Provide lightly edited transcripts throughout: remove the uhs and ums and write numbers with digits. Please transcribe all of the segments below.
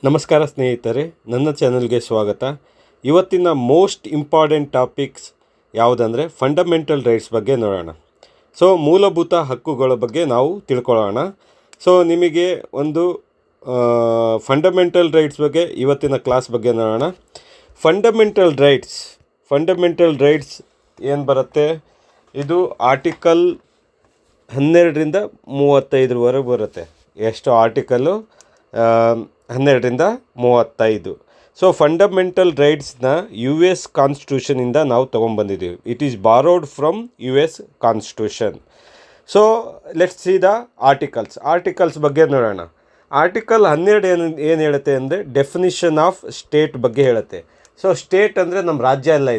ನಮಸ್ಕಾರ ಸ್ನೇಹಿತರೆ, ನನ್ನ ಚಾನಲ್ಗೆ ಸ್ವಾಗತ. ಇವತ್ತಿನ ಮೋಸ್ಟ್ ಇಂಪಾರ್ಟೆಂಟ್ ಟಾಪಿಕ್ಸ್ ಯಾವುದಂದರೆ ಫಂಡಮೆಂಟಲ್ ರೈಟ್ಸ್ ಬಗ್ಗೆ ನೋಡೋಣ. ಸೊ ಮೂಲಭೂತ ಹಕ್ಕುಗಳ ಬಗ್ಗೆ ನಾವು ತಿಳ್ಕೊಳ್ಳೋಣ. ಸೊ ನಿಮಗೆ ಒಂದು ಫಂಡಮೆಂಟಲ್ ರೈಟ್ಸ್ ಬಗ್ಗೆ ಇವತ್ತಿನ ಕ್ಲಾಸ್ ಬಗ್ಗೆ ನೋಡೋಣ. ಫಂಡಮೆಂಟಲ್ ರೈಟ್ಸ್ ಏನು ಬರುತ್ತೆ, ಇದು ಆರ್ಟಿಕಲ್ 12ರಿಂದ 35 ಬರುತ್ತೆ. ಎಷ್ಟು ಆರ್ಟಿಕಲ್ಲು? 12ರಿಂದ 35. ಸೊ ಫಂಡಮೆಂಟಲ್ ರೈಟ್ಸ್ನ US ಕಾನ್ಸ್ಟಿಟ್ಯೂಷನಿಂದ ನಾವು ತೊಗೊಂಡ್ಬಂದಿದ್ದೀವಿ. It is borrowed from US constitution. So let's see the articles ಬಗ್ಗೆ ನೋಡೋಣ. ಆರ್ಟಿಕಲ್ 12 ಏನು ಹೇಳುತ್ತೆ ಅಂದರೆ ಡೆಫಿನಿಷನ್ ಆಫ್ ಸ್ಟೇಟ್ ಬಗ್ಗೆ ಹೇಳುತ್ತೆ. ಸೊ ಸ್ಟೇಟ್ ಅಂದರೆ ನಮ್ಮ ರಾಜ್ಯ ಎಲ್ಲ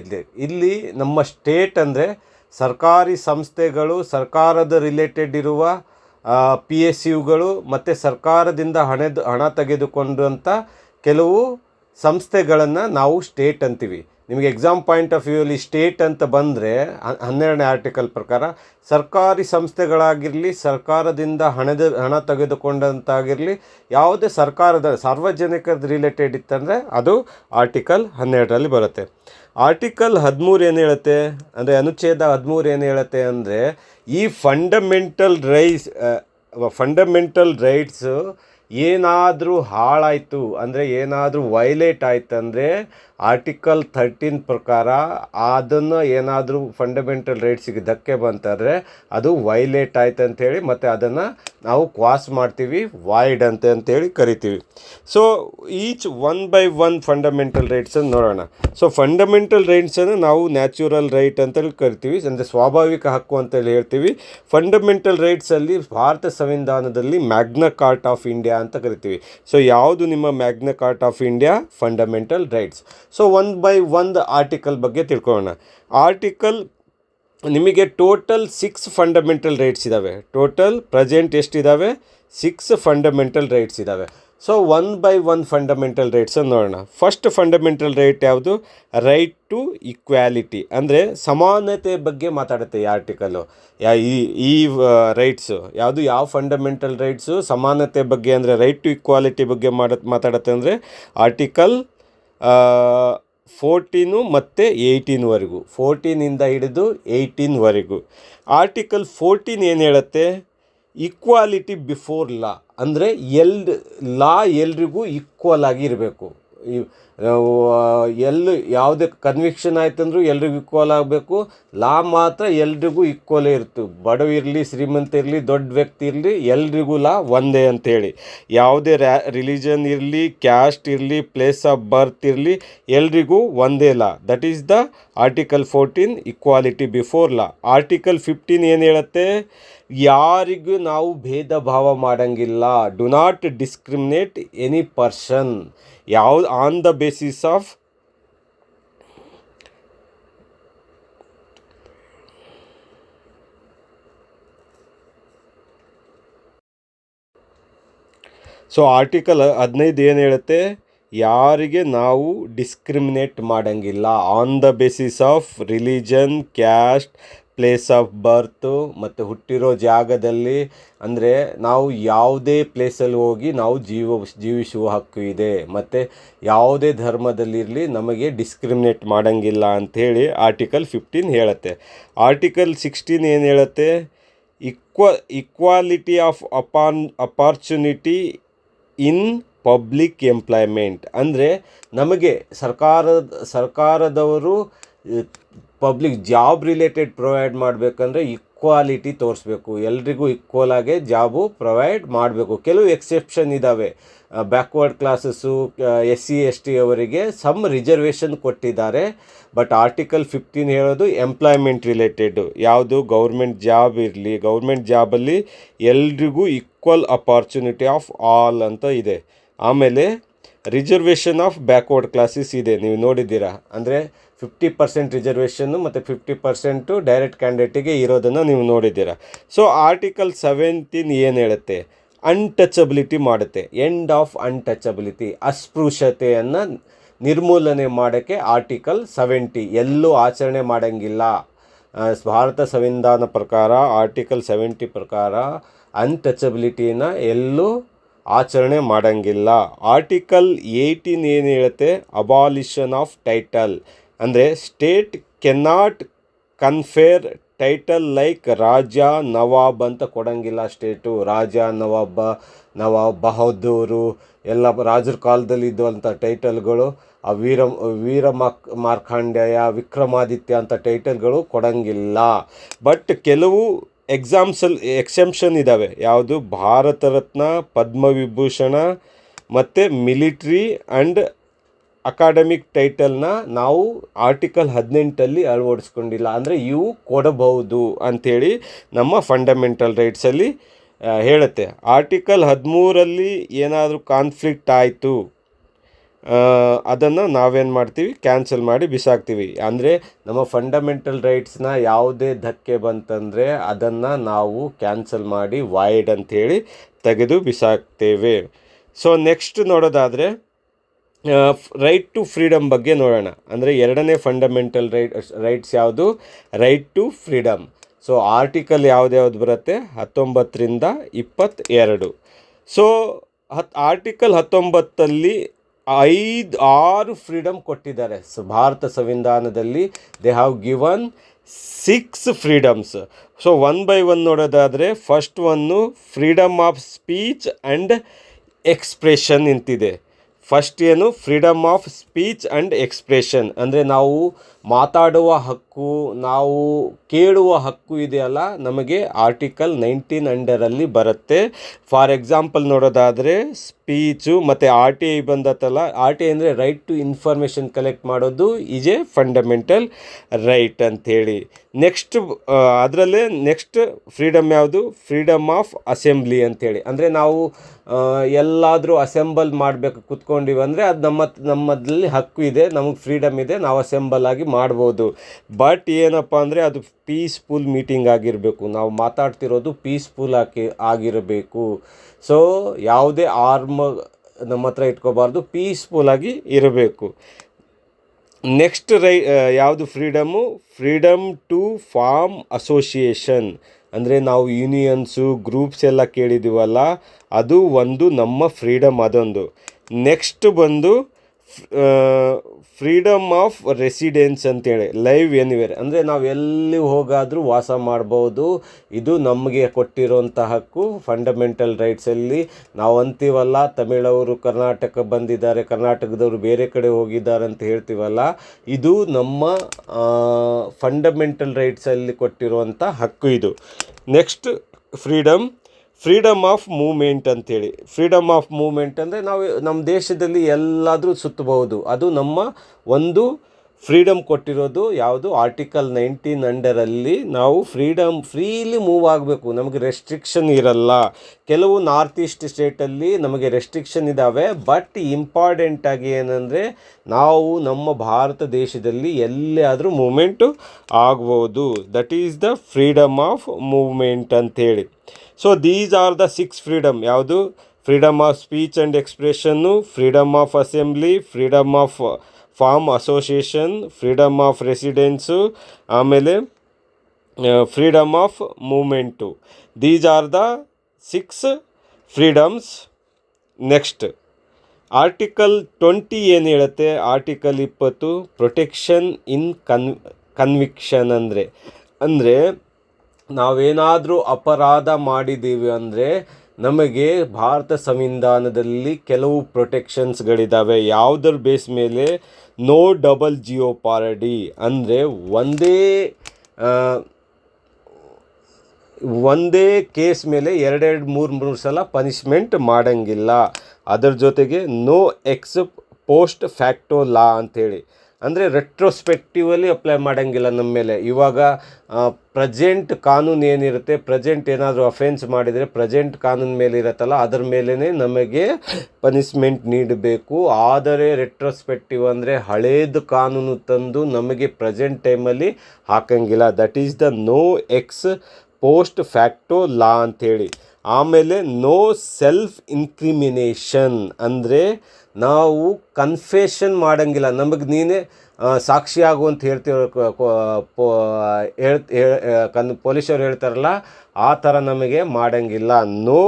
ಇಲ್ಲಿ ನಮ್ಮ ಸ್ಟೇಟ್ ಅಂದರೆ ಸರ್ಕಾರಿ ಸಂಸ್ಥೆಗಳು, ಸರ್ಕಾರದ ರಿಲೇಟೆಡ್ ಇರುವ PSUಗಳು ಮತ್ತು ಸರ್ಕಾರದಿಂದ ಹಣ ತೆಗೆದುಕೊಂಡಂಥ ಕೆಲವು ಸಂಸ್ಥೆಗಳನ್ನು ನಾವು ಸ್ಟೇಟ್ ಅಂತೀವಿ. ನಿಮಗೆ ಎಕ್ಸಾಮ್ ಪಾಯಿಂಟ್ ಆಫ್ ವ್ಯೂಲಿ ಸ್ಟೇಟ್ ಅಂತ ಬಂದರೆ 12ನೇ ಆರ್ಟಿಕಲ್ ಪ್ರಕಾರ ಸರ್ಕಾರಿ ಸಂಸ್ಥೆಗಳಾಗಿರಲಿ, ಸರ್ಕಾರದಿಂದ ಹಣ ತೆಗೆದುಕೊಂಡಂತಾಗಿರಲಿ, ಯಾವುದೇ ಸರ್ಕಾರದ ಸಾರ್ವಜನಿಕದ ರಿಲೇಟೆಡ್ ಇತ್ತಂದರೆ ಅದು ಆರ್ಟಿಕಲ್ 12ರಲ್ಲಿ ಬರುತ್ತೆ. ಆರ್ಟಿಕಲ್ 13 ಏನು ಹೇಳುತ್ತೆ ಅಂದರೆ, ಅನುಚ್ಛೇದ 13 ಏನು ಹೇಳುತ್ತೆ ಅಂದರೆ, ಈ ಫಂಡಮೆಂಟಲ್ ರೈಟ್ಸು ಏನಾದರೂ ಹಾಳಾಯಿತು ಅಂದರೆ, ಏನಾದರೂ ವೈಲೇಟ್ ಆಯ್ತು ಅಂದರೆ ಆರ್ಟಿಕಲ್ 13 ಪ್ರಕಾರ ಅದನ್ನು ಏನಾದರೂ ಫಂಡಮೆಂಟಲ್ ರೈಟ್ಸಿಗೆ ಧಕ್ಕೆ ಬಂತಂದರೆ ಅದು ವೈಲೇಟ್ ಆಯ್ತು ಅಂಥೇಳಿ ಮತ್ತು ಅದನ್ನು ನಾವು ಕ್ವಾಸ್ ಮಾಡ್ತೀವಿ, ವಾಯ್ಡ್ ಅಂತೇಳಿ ಕರಿತೀವಿ. So each one by one fundamental ರೈಟ್ಸನ್ನು ನೋಡೋಣ. ಸೊ ಫಂಡಮೆಂಟಲ್ ರೈಟ್ಸನ್ನು ನಾವು ನ್ಯಾಚುರಲ್ ರೈಟ್ ಅಂತೇಳಿ ಕರಿತೀವಿ, ಅಂದರೆ ಸ್ವಾಭಾವಿಕ ಹಕ್ಕು ಅಂತೇಳಿ ಹೇಳ್ತೀವಿ. ಫಂಡಮೆಂಟಲ್ ರೈಟ್ಸಲ್ಲಿ ಭಾರತ ಸಂವಿಧಾನದಲ್ಲಿ ಮ್ಯಾಗ್ನಾ ಕಾರ್ಟಾ ಆಫ್ ಇಂಡಿಯಾ ಅಂತ ಕರಿತೀವಿ. ಸೊ ಯಾವುದು ನಿಮ್ಮ Magna Carta of India? Fundamental rights. So one by ಒಂದು ಆರ್ಟಿಕಲ್ ಬಗ್ಗೆ ತಿಳ್ಕೊಳ್ಳೋಣ. ಆರ್ಟಿಕಲ್ ನಿಮಗೆ ಟೋಟಲ್ 6 ಫಂಡಮೆಂಟಲ್ ರೈಟ್ಸ್ ಇದ್ದಾವೆ. ಟೋಟಲ್ ಪ್ರೆಸೆಂಟ್ ಎಷ್ಟಿದ್ದಾವೆ? 6 fundamental rights so. One one by one fundamental ರೈಟ್ಸನ್ನು ನೋಡೋಣ. ಫಸ್ಟ್ ಫಂಡಮೆಂಟಲ್ ರೈಟ್ ಯಾವುದು? ರೈಟ್ ಟು ಈಕ್ವಾಲಿಟಿ, ಅಂದರೆ ಸಮಾನತೆ ಬಗ್ಗೆ ಮಾತಾಡುತ್ತೆ ಈ ಆರ್ಟಿಕಲ್ಲು. ಈ ರೈಟ್ಸು ಯಾವ ಫಂಡಮೆಂಟಲ್ ರೈಟ್ಸು ಸಮಾನತೆ ಬಗ್ಗೆ ಅಂದರೆ ರೈಟ್ ಟು ಈಕ್ವಾಲಿಟಿ ಬಗ್ಗೆ ಮಾತಾಡುತ್ತೆ ಅಂದರೆ ಆರ್ಟಿಕಲ್ 14 ಮತ್ತು 18ವರೆಗೂ, 14ಇಂದ ಹಿಡಿದು 18ವರೆಗೂ. ಆರ್ಟಿಕಲ್ 14 ಏನು ಹೇಳುತ್ತೆ? ಈಕ್ವಾಲಿಟಿ ಬಿಫೋರ್ ಲಾ, ಅಂದರೆ ಎಲ್ರಿಗೂ ಈಕ್ವಲ್ ಆಗಿ ಇರಬೇಕು. ಯಾವುದೇ ಕನ್ವಿಕ್ಷನ್ ಆಯ್ತಂದ್ರೂ ಎಲ್ರಿಗೂ ಈಕ್ವಲ್ ಆಗಬೇಕು. ಲಾ ಮಾತ್ರ ಎಲ್ರಿಗೂ ಈಕ್ವಲೇ ಇರ್ತು. ಬಡವಿರಲಿ, ಶ್ರೀಮಂತ ಇರಲಿ, ದೊಡ್ಡ ವ್ಯಕ್ತಿ ಇರಲಿ, ಎಲ್ರಿಗೂ ಲಾ ಒಂದೇ ಅಂಥೇಳಿ. ಯಾವುದೇ ರಿಲಿಜನ್ ಇರಲಿ, ಕ್ಯಾಸ್ಟ್ ಇರಲಿ, ಪ್ಲೇಸ್ ಆಫ್ ಬರ್ತ್ ಇರಲಿ, ಎಲ್ರಿಗೂ ಒಂದೇ law. That is the article 14, equality before law. Article 15 ಏನು ಹೇಳುತ್ತೆ? ಯಾರಿಗೂ ನಾವು ಭೇದ ಭಾವ ಮಾಡೋಂಗಿಲ್ಲ. Do not discriminate any person. ಯಾವುದು? On the basis of so article 15 ಏನು ಹೇಳುತ್ತೆ? ಯಾರಿಗೆ ನಾವು ಡಿಸ್ಕ್ರಿಮಿನೇಟ್ ಮಾಡೋಂಗಿಲ್ಲ on the basis of religion, caste, place of birth ಮತ್ತು ಹುಟ್ಟಿರೋ ಜಾಗದಲ್ಲಿ. ಅಂದರೆ ನಾವು ಯಾವುದೇ ಪ್ಲೇಸಲ್ಲಿ ಹೋಗಿ ನಾವು ಜೀವಿಸುವ ಹಕ್ಕು ಇದೆ, ಮತ್ತು ಯಾವುದೇ ಧರ್ಮದಲ್ಲಿರಲಿ ನಮಗೆ ಡಿಸ್ಕ್ರಿಮಿನೇಟ್ ಮಾಡೋಂಗಿಲ್ಲ ಅಂಥೇಳಿ ಆರ್ಟಿಕಲ್ 15 ಹೇಳುತ್ತೆ. ಆರ್ಟಿಕಲ್ 16 ಏನು ಹೇಳುತ್ತೆ? Equality of opportunity in public employment, ಅಂದರೆ ನಮಗೆ ಸರ್ಕಾರದವರು ಪಬ್ಲಿಕ್ ಜಾಬ್ ರಿಲೇಟೆಡ್ ಪ್ರೊವೈಡ್ ಮಾಡಬೇಕಂದ್ರೆ ಈಕ್ವಾಲಿಟಿ ತೋರಿಸ್ಬೇಕು. ಎಲ್ರಿಗೂ ಈಕ್ವಲ್ ಆಗಿ ಜಾಬು ಪ್ರೊವೈಡ್ ಮಾಡಬೇಕು. ಕೆಲವು ಎಕ್ಸೆಪ್ಷನ್ ಇದ್ದಾವೆ. ಬ್ಯಾಕ್ವರ್ಡ್ ಕ್ಲಾಸಸ್ಸು, SC ST ಅವರಿಗೆ ಸಮ್ ರಿಸರ್ವೇಷನ್ ಕೊಟ್ಟಿದ್ದಾರೆ. ಬಟ್ ಆರ್ಟಿಕಲ್ 15 ಹೇಳೋದು ಎಂಪ್ಲಾಯ್ಮೆಂಟ್ ರಿಲೇಟೆಡು. ಯಾವುದು? ಗೌರ್ಮೆಂಟ್ ಜಾಬ್ ಇರಲಿ, ಗೌರ್ಮೆಂಟ್ ಜಾಬಲ್ಲಿ ಎಲ್ರಿಗೂ ಈಕ್ವಲ್ ಅಪಾರ್ಚುನಿಟಿ ಆಫ್ ಆಲ್ ಅಂತ ಇದೆ. ಆಮೇಲೆ ರಿಸರ್ವೇಷನ್ ಆಫ್ ಬ್ಯಾಕ್ವರ್ಡ್ ಕ್ಲಾಸಸ್ ಇದೆ, ನೀವು ನೋಡಿದ್ದೀರಾ. ಅಂದರೆ 50% ರಿಸರ್ವೇಷನ್ನು ಮತ್ತು 50% ಡೈರೆಕ್ಟ್ ಕ್ಯಾಂಡಿಡೇಟಿಗೆ ಇರೋದನ್ನು ನೀವು ನೋಡಿದ್ದೀರಾ. ಸೊ ಆರ್ಟಿಕಲ್ 17 ಏನು ಹೇಳುತ್ತೆ? ಅನ್ಟಚಬಿಲಿಟಿ ಮಾಡುತ್ತೆ. ಎಂಡ್ ಆಫ್ ಅನ್ಟಚಬಿಲಿಟಿ, ಅಸ್ಪೃಶ್ಯತೆಯನ್ನು ನಿರ್ಮೂಲನೆ ಮಾಡೋಕ್ಕೆ ಆರ್ಟಿಕಲ್ 70. ಎಲ್ಲೂ ಆಚರಣೆ ಮಾಡೋಂಗಿಲ್ಲ. ಭಾರತ ಸಂವಿಧಾನ ಪ್ರಕಾರ ಆರ್ಟಿಕಲ್ 70 ಪ್ರಕಾರ ಅನ್ಟಚಬಿಲಿಟಿನ ಎಲ್ಲೂ ಆಚರಣೆ ಮಾಡೋಂಗಿಲ್ಲ. ಆರ್ಟಿಕಲ್ 18 ಏನು ಹೇಳುತ್ತೆ, ಅಬಾಲಿಷನ್ ಆಫ್ ಟೈಟಲ್. ಅಂದರೆ ಸ್ಟೇಟ್ ಕೆನಾಟ್ ಕನ್ಫೇರ್ ಟೈಟಲ್ ಲೈಕ್ ರಾಜ ನವಾಬ್ ಅಂತ ಕೊಡೋಂಗಿಲ್ಲ ಸ್ಟೇಟು. ರಾಜ ನವಾಬ್ ಬಹದ್ದೂರು ಎಲ್ಲ ರಾಜರ ಕಾಲದಲ್ಲಿ ಇದ್ದಂಥ ಟೈಟಲ್ಗಳು, ಆ ವೀರ ಮಾರ್ಕಾಂಡೇಯ, ವಿಕ್ರಮಾದಿತ್ಯ ಅಂತ ಟೈಟಲ್ಗಳು ಕೊಡೋಂಗಿಲ್ಲ. ಬಟ್ ಕೆಲವು ಎಕ್ಸೆಂಪ್ಷನ್ ಇದ್ದಾವೆ. ಯಾವುದು, ಭಾರತ ರತ್ನ, ಪದ್ಮವಿಭೂಷಣ ಮತ್ತು ಮಿಲಿಟ್ರಿ ಆ್ಯಂಡ್ ಅಕಾಡೆಮಿಕ್ ಟೈಟಲ್ನ ನಾವು ಆರ್ಟಿಕಲ್ 18 ಅಳವಡಿಸ್ಕೊಂಡಿಲ್ಲ. ಅಂದರೆ ಇವು ಕೊಡಬಹುದು ಅಂಥೇಳಿ ನಮ್ಮ ಫಂಡಮೆಂಟಲ್ ರೈಟ್ಸಲ್ಲಿ ಹೇಳುತ್ತೆ. ಆರ್ಟಿಕಲ್ 13 ಏನಾದರೂ ಕಾನ್ಫ್ಲಿಕ್ಟ್ ಆಯಿತು, ಅದನ್ನು ನಾವೇನು ಮಾಡ್ತೀವಿ, ಕ್ಯಾನ್ಸಲ್ ಮಾಡಿ ಬಿಸಾಕ್ತೀವಿ. ಅಂದರೆ ನಮ್ಮ ಫಂಡಮೆಂಟಲ್ ರೈಟ್ಸ್ನ ಯಾವುದೇ ಧಕ್ಕೆ ಬಂತಂದರೆ ಅದನ್ನು ನಾವು ಕ್ಯಾನ್ಸಲ್ ಮಾಡಿ ವಾಯ್ಡ್ ಅಂಥೇಳಿ ತೆಗೆದು ಬಿಸಾಕ್ತೇವೆ. ಸೊ ನೆಕ್ಸ್ಟ್ ನೋಡೋದಾದರೆ ರೈಟ್ ಟು ಫ್ರೀಡಮ್ ಬಗ್ಗೆ ನೋಡೋಣ. ಅಂದರೆ ಎರಡನೇ ಫಂಡಮೆಂಟಲ್ ರೈಟ್ಸ್ ಯಾವುದು, right to freedom. So article ಯಾವ್ದು ಬರುತ್ತೆ, 19ರಿಂದ 22. ಸೊ ಆರ್ಟಿಕಲ್ 19 6 ಫ್ರೀಡಮ್ ಕೊಟ್ಟಿದ್ದಾರೆ. ಸೊ ಭಾರತ ಸಂವಿಧಾನದಲ್ಲಿ they have given 6 freedoms. So one by one ನೋಡೋದಾದರೆ first one freedom of speech and expression ಇಂತಿದೆ. ಫಸ್ಟ್ ಏನು, freedom of speech and expression. ಅಂದರೆ ನಾವು ಮಾತಾಡುವ ಹಕ್ಕು, ನಾವು ಕೇಳುವ ಹಕ್ಕು ಇದೆಯಲ್ಲ, ನಮಗೆ ಆರ್ಟಿಕಲ್ 19 ಅಂಡರಲ್ಲಿ ಬರುತ್ತೆ. ಫಾರ್ ಎಕ್ಸಾಂಪಲ್ ನೋಡೋದಾದರೆ ಸ್ಪೀಚು ಮತ್ತು RTI ಬಂದತ್ತಲ್ಲ, RTI ಅಂದರೆ ರೈಟ್ ಟು ಇನ್ಫಾರ್ಮೇಷನ್ ಕಲೆಕ್ಟ್ ಮಾಡೋದು ಈಸ್ ಎ ಫಂಡಮೆಂಟಲ್ ರೈಟ್ ಅಂಥೇಳಿ. ಅದರಲ್ಲೇ ನೆಕ್ಸ್ಟ್ ಫ್ರೀಡಮ್ ಯಾವುದು, ಫ್ರೀಡಮ್ ಆಫ್ ಅಸೆಂಬ್ಲಿ ಅಂಥೇಳಿ. ಅಂದರೆ ನಾವು ಎಲ್ಲಾದರೂ ಅಸೆಂಬಲ್ ಮಾಡಬೇಕು ಕೂತ್ಕೊಂಡಿವಿ ಅಂದರೆ ಅದು ನಮ್ಮದಲ್ಲಿ ಹಕ್ಕು ಇದೆ, ನಮಗೆ ಫ್ರೀಡಮ್ ಇದೆ, ನಾವು ಅಸೆಂಬಲ್ ಆಗಿ ಮಾಡ್ಬೋದು. ಬಟ್ ಏನಪ್ಪ ಅಂದರೆ ಅದು ಪೀಸ್ಫುಲ್ ಮೀಟಿಂಗ್ ಆಗಿರಬೇಕು, ನಾವು ಮಾತಾಡ್ತಿರೋದು ಪೀಸ್ಫುಲ್ ಆಗಿರಬೇಕು. ಸೊ ಯಾವುದೇ ಆರ್ಮ್ ನಮ್ಮ ಹತ್ರ ಇಟ್ಕೋಬಾರ್ದು, ಪೀಸ್ಫುಲ್ಲಾಗಿ ಇರಬೇಕು. ನೆಕ್ಸ್ಟ್ ಯಾವುದು freedom, freedom to form association. ಅಂದರೆ ನಾವು ಯೂನಿಯನ್ಸು, ಗ್ರೂಪ್ಸ್ ಎಲ್ಲ ಕೇಳಿದ್ದೀವಲ್ಲ, ಅದು ಒಂದು ನಮ್ಮ ಫ್ರೀಡಮ್, ಅದೊಂದು. ನೆಕ್ಸ್ಟ್ ಬಂದು ಫ್ರೀಡಮ್ ಆಫ್ ರೆಸಿಡೆನ್ಸ್ ಅಂತೇಳಿ, ಲೈವ್ ಎನಿವೇರ್. ಅಂದರೆ ನಾವು ಎಲ್ಲಿ ಹೋಗಾದರೂ ವಾಸ ಮಾಡ್ಬೋದು, ಇದು ನಮಗೆ ಕೊಟ್ಟಿರೋಂಥ ಹಕ್ಕು ಫಂಡಮೆಂಟಲ್ ರೈಟ್ಸಲ್ಲಿ. ನಾವು ಅಂತೀವಲ್ಲ, ತಮಿಳವರು ಕರ್ನಾಟಕ ಬಂದಿದ್ದಾರೆ, ಕರ್ನಾಟಕದವರು ಬೇರೆ ಕಡೆ ಹೋಗಿದ್ದಾರೆ ಅಂತ ಹೇಳ್ತೀವಲ್ಲ, ಇದು ನಮ್ಮ ಫಂಡಮೆಂಟಲ್ ರೈಟ್ಸಲ್ಲಿ ಕೊಟ್ಟಿರುವಂಥ ಹಕ್ಕು ಇದು. ನೆಕ್ಸ್ಟ್ ಫ್ರೀಡಮ್ ಆಫ್ ಮೂವ್ಮೆಂಟ್ ಅಂಥೇಳಿ. ಫ್ರೀಡಮ್ ಆಫ್ ಮೂವ್ಮೆಂಟ್ ಅಂದರೆ ನಾವು ನಮ್ಮ ದೇಶದಲ್ಲಿ ಎಲ್ಲಾದರೂ ಸುತ್ತಬಹುದು, ಅದು ನಮ್ಮ ಒಂದು ಫ್ರೀಡಮ್ ಕೊಟ್ಟಿರೋದು. ಯಾವುದು, ಆರ್ಟಿಕಲ್ 19 ಅಂಡರಲ್ಲಿ ನಾವು ಫ್ರೀಲಿ ಮೂವ್ ಆಗಬೇಕು, ನಮಗೆ ರೆಸ್ಟ್ರಿಕ್ಷನ್ ಇರಲ್ಲ. ಕೆಲವು ನಾರ್ತ್ ಈಸ್ಟ್ ಸ್ಟೇಟಲ್ಲಿ ನಮಗೆ ರೆಸ್ಟ್ರಿಕ್ಷನ್ ಇದ್ದಾವೆ. ಬಟ್ ಇಂಪಾರ್ಟೆಂಟಾಗಿ ಏನಂದರೆ ನಾವು ನಮ್ಮ ಭಾರತ ದೇಶದಲ್ಲಿ ಎಲ್ಲಿಯಾದರೂ ಮೂವ್ಮೆಂಟು ಆಗ್ಬೋದು. That is the freedom of movement ಅಂಥೇಳಿ. So these are the 6 freedom. ಯಾವುದು, freedom of speech and expression, freedom of assembly, freedom of form association, freedom of residence, ಆಮೇಲೆ freedom of movement. These are the 6 freedoms. Next article 20 ಏನು ಹೇಳುತ್ತೆ, article 20 protection ಇನ್ conviction. ಅಂದರೆ ನಾವೇನಾದರೂ ಅಪರಾಧ ಮಾಡಿದ್ದೀವಿ ಅಂದರೆ ನಮಗೆ ಭಾರತ ಸಂವಿಧಾನದಲ್ಲಿ ಕೆಲವು ಪ್ರೊಟೆಕ್ಷನ್ಸ್ಗಳಿದ್ದಾವೆ. ಯಾವುದರ ಬೇಸ್ ಮೇಲೆ, ನೋ ಡಬಲ್ ಜಿಯೋಪಾರಡಿ. ಅಂದರೆ ಒಂದೇ ಕೇಸ್ ಮೇಲೆ 2-3 ಸಲ ಪನಿಷ್ಮೆಂಟ್ ಮಾಡೋಂಗಿಲ್ಲ. ಅದರ ಜೊತೆಗೆ no ex post facto law ಅಂಥೇಳಿ. ಅಂದರೆ ರೆಟ್ರೋಸ್ಪೆಕ್ಟಿವಲ್ಲಿ ಅಪ್ಲೈ ಮಾಡೋಂಗಿಲ್ಲ ನಮ್ಮ ಮೇಲೆ. ಇವಾಗ ಪ್ರೆಸೆಂಟ್ ಕಾನೂನು ಏನಿರುತ್ತೆ, ಪ್ರೆಸೆಂಟ್ ಏನಾದರೂ ಅಫೆನ್ಸ್ ಮಾಡಿದರೆ ಪ್ರೆಸೆಂಟ್ ಕಾನೂನು ಮೇಲೆ ಇರುತ್ತಲ್ಲ, ಅದರ ಮೇಲೇ ನಮಗೆ ಪನಿಷ್ಮೆಂಟ್ ನೀಡಬೇಕು. ಆದರೆ ರೆಟ್ರೋಸ್ಪೆಕ್ಟಿವ್ ಅಂದರೆ ಹಳೇದು ಕಾನೂನು ತಂದು ನಮಗೆ ಪ್ರೆಸೆಂಟ್ ಟೈಮಲ್ಲಿ ಹಾಕಂಗಿಲ್ಲ. That is the no ex post facto law ಅಂಥೇಳಿ. ಆಮೇಲೆ ನೋ ಸೆಲ್ಫ್ ಇನ್ಕ್ರಿಮಿನೇಷನ್. ಅಂದರೆ ನಾವು ಕನ್ಫೆಷನ್ ಮಾಡೋಂಗಿಲ್ಲ, ನಮಗೆ ನೀನೇ ಸಾಕ್ಷಿ ಆಗು ಅಂತ ಪೊಲೀಸರು ಹೇಳ್ತಾರಲ್ಲ, ಆ ಥರ ನಮಗೆ ಮಾಡೋಂಗಿಲ್ಲ. ನೋ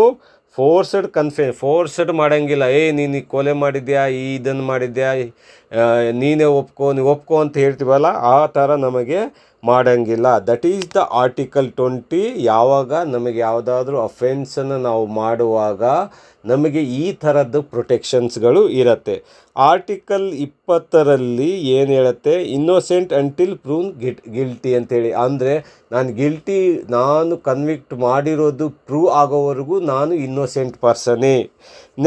ಫೋರ್ಸಡ್ ಮಾಡೋಂಗಿಲ್ಲ. ನೀನು ಕೊಲೆ ಮಾಡಿದ್ಯಾ, ಇದನ್ನು ಮಾಡಿದ್ಯಾ, ನೀನೇ ಒಪ್ಕೋ ಅಂತ ಹೇಳ್ತೀವಲ್ಲ, ಆ ಥರ ನಮಗೆ ಮಾಡೋಂಗಿಲ್ಲ. That is the article 20. ಯಾವಾಗ ನಮಗೆ ಯಾವುದಾದ್ರೂ ಅಫೆನ್ಸನ್ನು ನಾವು ಮಾಡುವಾಗ ನಮಗೆ ಈ ಥರದ್ದು ಪ್ರೊಟೆಕ್ಷನ್ಸ್ಗಳು ಇರುತ್ತೆ. ಆರ್ಟಿಕಲ್ 20ರಲ್ಲಿ ಏನು ಹೇಳುತ್ತೆ, ಇನ್ನೋಸೆಂಟ್ ಅಂಟಿಲ್ ಪ್ರೂವ್ ಗಿಲ್ಟಿ ಅಂತೇಳಿ. ಅಂದರೆ ನಾನು ಕನ್ವಿಕ್ಟ್ ಮಾಡಿರೋದು ಪ್ರೂವ್ ಆಗೋವರೆಗೂ ನಾನು ಇನ್ನೋಸೆಂಟ್ ಪರ್ಸನೇ.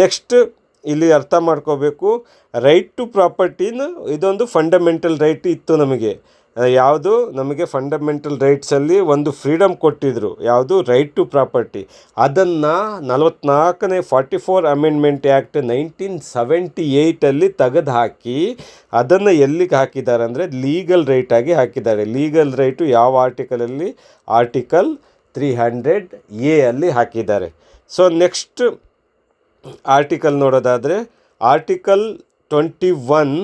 ನೆಕ್ಸ್ಟ್ ಇಲ್ಲಿ ಅರ್ಥ ಮಾಡ್ಕೋಬೇಕು, ರೈಟ್ ಟು ಪ್ರಾಪರ್ಟಿನ ಇದೊಂದು ಫಂಡಮೆಂಟಲ್ ರೈಟ್ ಇತ್ತು ನಮಗೆ. ಯಾವುದು ನಮಗೆ ಫಂಡಮೆಂಟಲ್ ರೈಟ್ಸಲ್ಲಿ ಒಂದು ಫ್ರೀಡಮ್ ಕೊಟ್ಟಿದ್ದರು, ಯಾವುದು ರೈಟ್ ಟು ಪ್ರಾಪರ್ಟಿ. ಅದನ್ನು 44ನೇ 44 ಅಮೆಂಡ್ಮೆಂಟ್ ಆ್ಯಕ್ಟ್ 1978 ತೆಗೆದು ಹಾಕಿ ಅದನ್ನು ಎಲ್ಲಿಗೆ ಹಾಕಿದ್ದಾರೆ ಅಂದರೆ ಲೀಗಲ್ ರೈಟಾಗಿ ಹಾಕಿದ್ದಾರೆ. ಲೀಗಲ್ ರೈಟು ಯಾವ ಆರ್ಟಿಕಲಲ್ಲಿ, ಆರ್ಟಿಕಲ್ 300A ಅಲ್ಲಿ ಹಾಕಿದ್ದಾರೆ. ಸೊ ನೆಕ್ಸ್ಟ್ ಆರ್ಟಿಕಲ್ ನೋಡೋದಾದರೆ article 21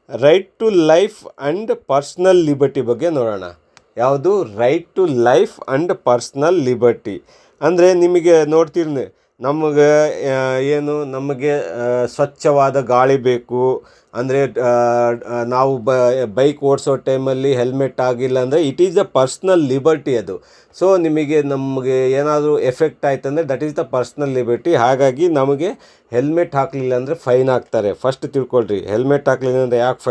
right to life and personal liberty ಬಗ್ಗೆ ನೋಡೋಣ. ಯಾವುದು right to life and personal liberty ಅಂದರೆ ನಿಮಗೆ ನೋಡ್ತೀರಿ, ನಮಗೆ ಸ್ವಚ್ಛವಾದ ಗಾಳಿ ಬೇಕು ಅಂದರೆ ನಾವು ಬೈಕ್ ಓಡಿಸೋ ಟೈಮಲ್ಲಿ ಹೆಲ್ಮೆಟ್ ಆಗಿಲ್ಲ ಅಂದರೆ it is the personal liberty ಅದು. ಸೊ ನಮಗೆ ಏನಾದರೂ ಎಫೆಕ್ಟ್ ಆಯ್ತಂದರೆ that is the personal liberty. ಹಾಗಾಗಿ ನಮಗೆ ಹೆಲ್ಮೆಟ್ ಹಾಕಲಿಲ್ಲ ಅಂದರೆ ಫೈನ್ ಹಾಕ್ತಾರೆ. ಫಸ್ಟ್ ತಿಳ್ಕೊಳ್ರಿ, ಹೆಲ್ಮೆಟ್ ಹಾಕಲಿಲ್ಲ ಅಂದರೆ ಯಾಕೆ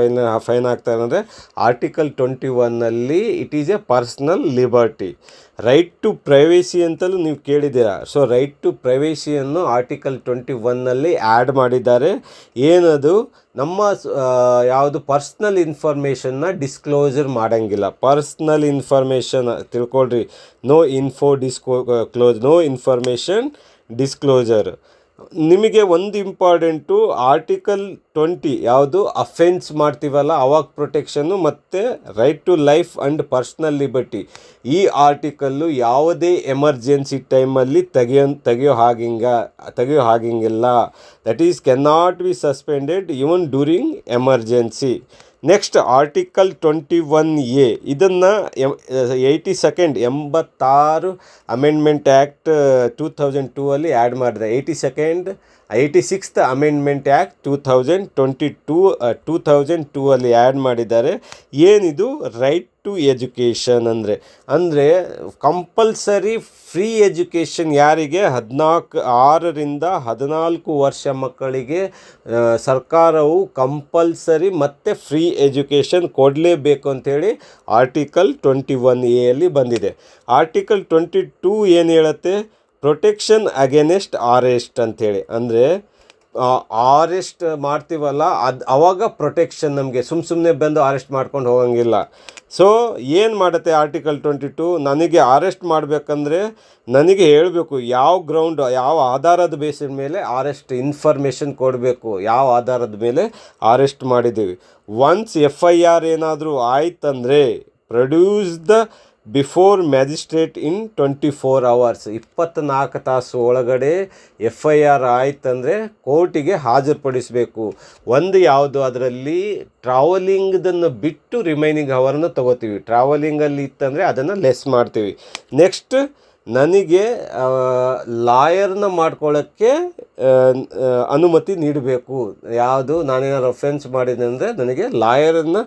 ಫೈನ್ ಹಾಕ್ತಾರೆ ಅಂದರೆ ಆರ್ಟಿಕಲ್ 21ನಲ್ಲಿ it is a personal liberty. Right to privacy ಅಂತಲೂ ನೀವು ಕೇಳಿದ್ದೀರಾ. ಸೊ ರೈಟ್ ಟು ಪ್ರೈವೇಸಿಯನ್ನು ಆರ್ಟಿಕಲ್ 21ನಲ್ಲಿ ಆ್ಯಡ್ ಮಾಡಿದ್ದಾರೆ. ಏನದು, ನಮ್ಮ ಯಾವುದು ಪರ್ಸ್ನಲ್ ಇನ್ಫಾರ್ಮೇಷನ್ನ ಡಿಸ್ಕ್ಲೋಸರ್ ಮಾಡೋಂಗಿಲ್ಲ. ಪರ್ಸ್ನಲ್ ಇನ್ಫಾರ್ಮೇಷನ್ ತಿಳ್ಕೊಳ್ರಿ, ನೋ ಇನ್ಫಾರ್ಮೇಷನ್ ಡಿಸ್ಕ್ಲೋಸರ್. ನಿಮಗೆ ಒಂದು ಇಂಪಾರ್ಟೆಂಟು, ಆರ್ಟಿಕಲ್ 20 ಯಾವುದು ಅಫೆನ್ಸ್ ಮಾಡ್ತೀವಲ್ಲ ಅವಾಗ ಪ್ರೊಟೆಕ್ಷನ್ನು, ಮತ್ತು right to life and personal liberty. ಈ ಆರ್ಟಿಕಲ್ಲು ಯಾವುದೇ ಎಮರ್ಜೆನ್ಸಿ ಟೈಮಲ್ಲಿ ತೆಗೆಯೋ ಹಾಗಿಂಗಿಲ್ಲ. That is can not be suspended even during emergency. Next article 21A ಇದನ್ನು 86 ಅಮೆಂಡ್ಮೆಂಟ್ ಆ್ಯಕ್ಟ್ 2002 ಅಲ್ಲಿ ಆ್ಯಡ್ ಮಾಡಿದೆ. 86th ಅಮೆಂಡ್ಮೆಂಟ್ ಆ್ಯಕ್ಟ್ 2002 ಅಲ್ಲಿ ಆ್ಯಡ್ ಮಾಡಿದ್ದಾರೆ. ಏನಿದು ರೈಟ್ ಟು ಎಜುಕೇಷನ್ ಅಂದರೆ ಕಂಪಲ್ಸರಿ ಫ್ರೀ ಎಜುಕೇಷನ್ ಯಾರಿಗೆ, 6ರಿಂದ 14 ವರ್ಷ ಮಕ್ಕಳಿಗೆ ಸರ್ಕಾರವು ಕಂಪಲ್ಸರಿ ಮತ್ತು ಫ್ರೀ ಎಜುಕೇಷನ್ ಕೊಡಲೇಬೇಕು ಅಂಥೇಳಿ ಆರ್ಟಿಕಲ್ 21A ಅಲ್ಲಿ ಬಂದಿದೆ. ಆರ್ಟಿಕಲ್ 22 ಏನು ಹೇಳುತ್ತೆ, ಪ್ರೊಟೆಕ್ಷನ್ ಅಗೇನೆಸ್ಟ್ ಅರೆಸ್ಟ್ ಅಂಥೇಳಿ. ಅಂದರೆ ಅರೆಸ್ಟ್ ಮಾಡ್ತೀವಲ್ಲ ಅವಾಗ ಪ್ರೊಟೆಕ್ಷನ್, ನಮಗೆ ಸುಮ್ಮನೆ ಬಂದು ಅರೆಸ್ಟ್ ಮಾಡ್ಕೊಂಡು ಹೋಗಂಗಿಲ್ಲ. ಸೊ ಏನು ಮಾಡುತ್ತೆ ಆರ್ಟಿಕಲ್ 22, ನನಗೆ ಅರೆಸ್ಟ್ ಮಾಡಬೇಕಂದ್ರೆ ನನಗೆ ಹೇಳಬೇಕು ಯಾವ ಆಧಾರದ ಬೇಸಿನ ಮೇಲೆ ಅರೆಸ್ಟ್ ಇನ್ಫಾರ್ಮೇಷನ್ ಕೊಡಬೇಕು, ಯಾವ ಆಧಾರದ ಮೇಲೆ ಅರೆಸ್ಟ್ ಮಾಡಿದ್ದೀವಿ. ಒನ್ಸ್ FIR ಏನಾದರೂ ಆಯ್ತಂದರೆ produce the before magistrate in 24 hours, 24 ತಾಸು ಒಳಗಡೆ FIR ಆಯ್ತಂದರೆ ಕೋರ್ಟಿಗೆ ಹಾಜರುಪಡಿಸಬೇಕು. ಯಾವುದು ಅದರಲ್ಲಿ ಟ್ರಾವೆಲಿಂಗ್ದನ್ನು ಬಿಟ್ಟು ರಿಮೈನಿಂಗ್ ಅವರನ್ನು ತೊಗೋತೀವಿ. ಟ್ರಾವೆಲಿಂಗಲ್ಲಿ ಇತ್ತಂದರೆ ಅದನ್ನು ಲೆಸ್ ಮಾಡ್ತೀವಿ. ನೆಕ್ಸ್ಟ್ ನನಗೆ ಲಾಯರ್ನ ಮಾಡ್ಕೊಳ್ಳೋಕ್ಕೆ ಅನುಮತಿ ನೀಡಬೇಕು. ಯಾವುದು ನಾನೇನಾದ್ರು ಅಫೆನ್ಸ್ ಮಾಡಿದೆ ಅಂದರೆ ನನಗೆ ಲಾಯರನ್ನು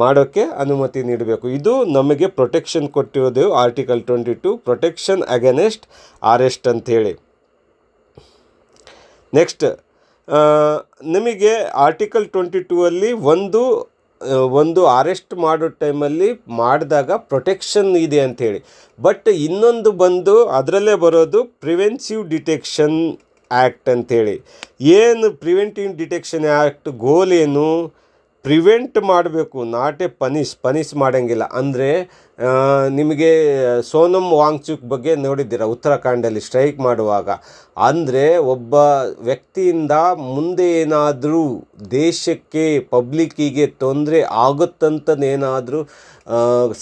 ಮಾಡೋಕ್ಕೆ ಅನುಮತಿ ನೀಡಬೇಕು. ಇದು ನಮಗೆ ಪ್ರೊಟೆಕ್ಷನ್ ಕೊಟ್ಟಿರೋದು ಆರ್ಟಿಕಲ್ 22, ಪ್ರೊಟೆಕ್ಷನ್ ಅಗೇನೆಸ್ಟ್ ಅರೆಸ್ಟ್ ಅಂಥೇಳಿ. ನೆಕ್ಸ್ಟ್ ನಿಮಗೆ ಆರ್ಟಿಕಲ್ 22 ಅಲ್ಲಿ ಒಂದು ಅರೆಸ್ಟ್ ಮಾಡೋ ಟೈಮಲ್ಲಿ ಮಾಡಿದಾಗ ಪ್ರೊಟೆಕ್ಷನ್ ಇದೆ ಅಂಥೇಳಿ. ಬಟ್ ಇನ್ನೊಂದು ಅದರಲ್ಲೇ ಬರೋದು ಪ್ರಿವೆನ್ಸಿವ್ ಡಿಟೆಕ್ಷನ್ ಆ್ಯಕ್ಟ್ ಅಂಥೇಳಿ. ಏನು ಪ್ರಿವೆಂಟಿವ್ ಡಿಟೆಕ್ಷನ್ ಆ್ಯಕ್ಟ್ ಗೋಲ್ ಏನು, ಪ್ರಿವೆಂಟ್ ಮಾಡಬೇಕು, ನಾಟ್ ಎ ಪನಿಷ್ ಮಾಡೋಂಗಿಲ್ಲ. ಅಂದರೆ ನಿಮಗೆ ಸೋನಮ್ ವಾಂಗ್ಚುಕ್ ಬಗ್ಗೆ ನೋಡಿದ್ದೀರ, ಉತ್ತರಾಖಂಡಲ್ಲಿ ಸ್ಟ್ರೈಕ್ ಮಾಡುವಾಗ. ಅಂದರೆ ಒಬ್ಬ ವ್ಯಕ್ತಿಯಿಂದ ಮುಂದೆ ಏನಾದರೂ ದೇಶಕ್ಕೆ ಪಬ್ಲಿಕ್ಕಿಗೆ ತೊಂದರೆ ಆಗುತ್ತಂತನೇನಾದರೂ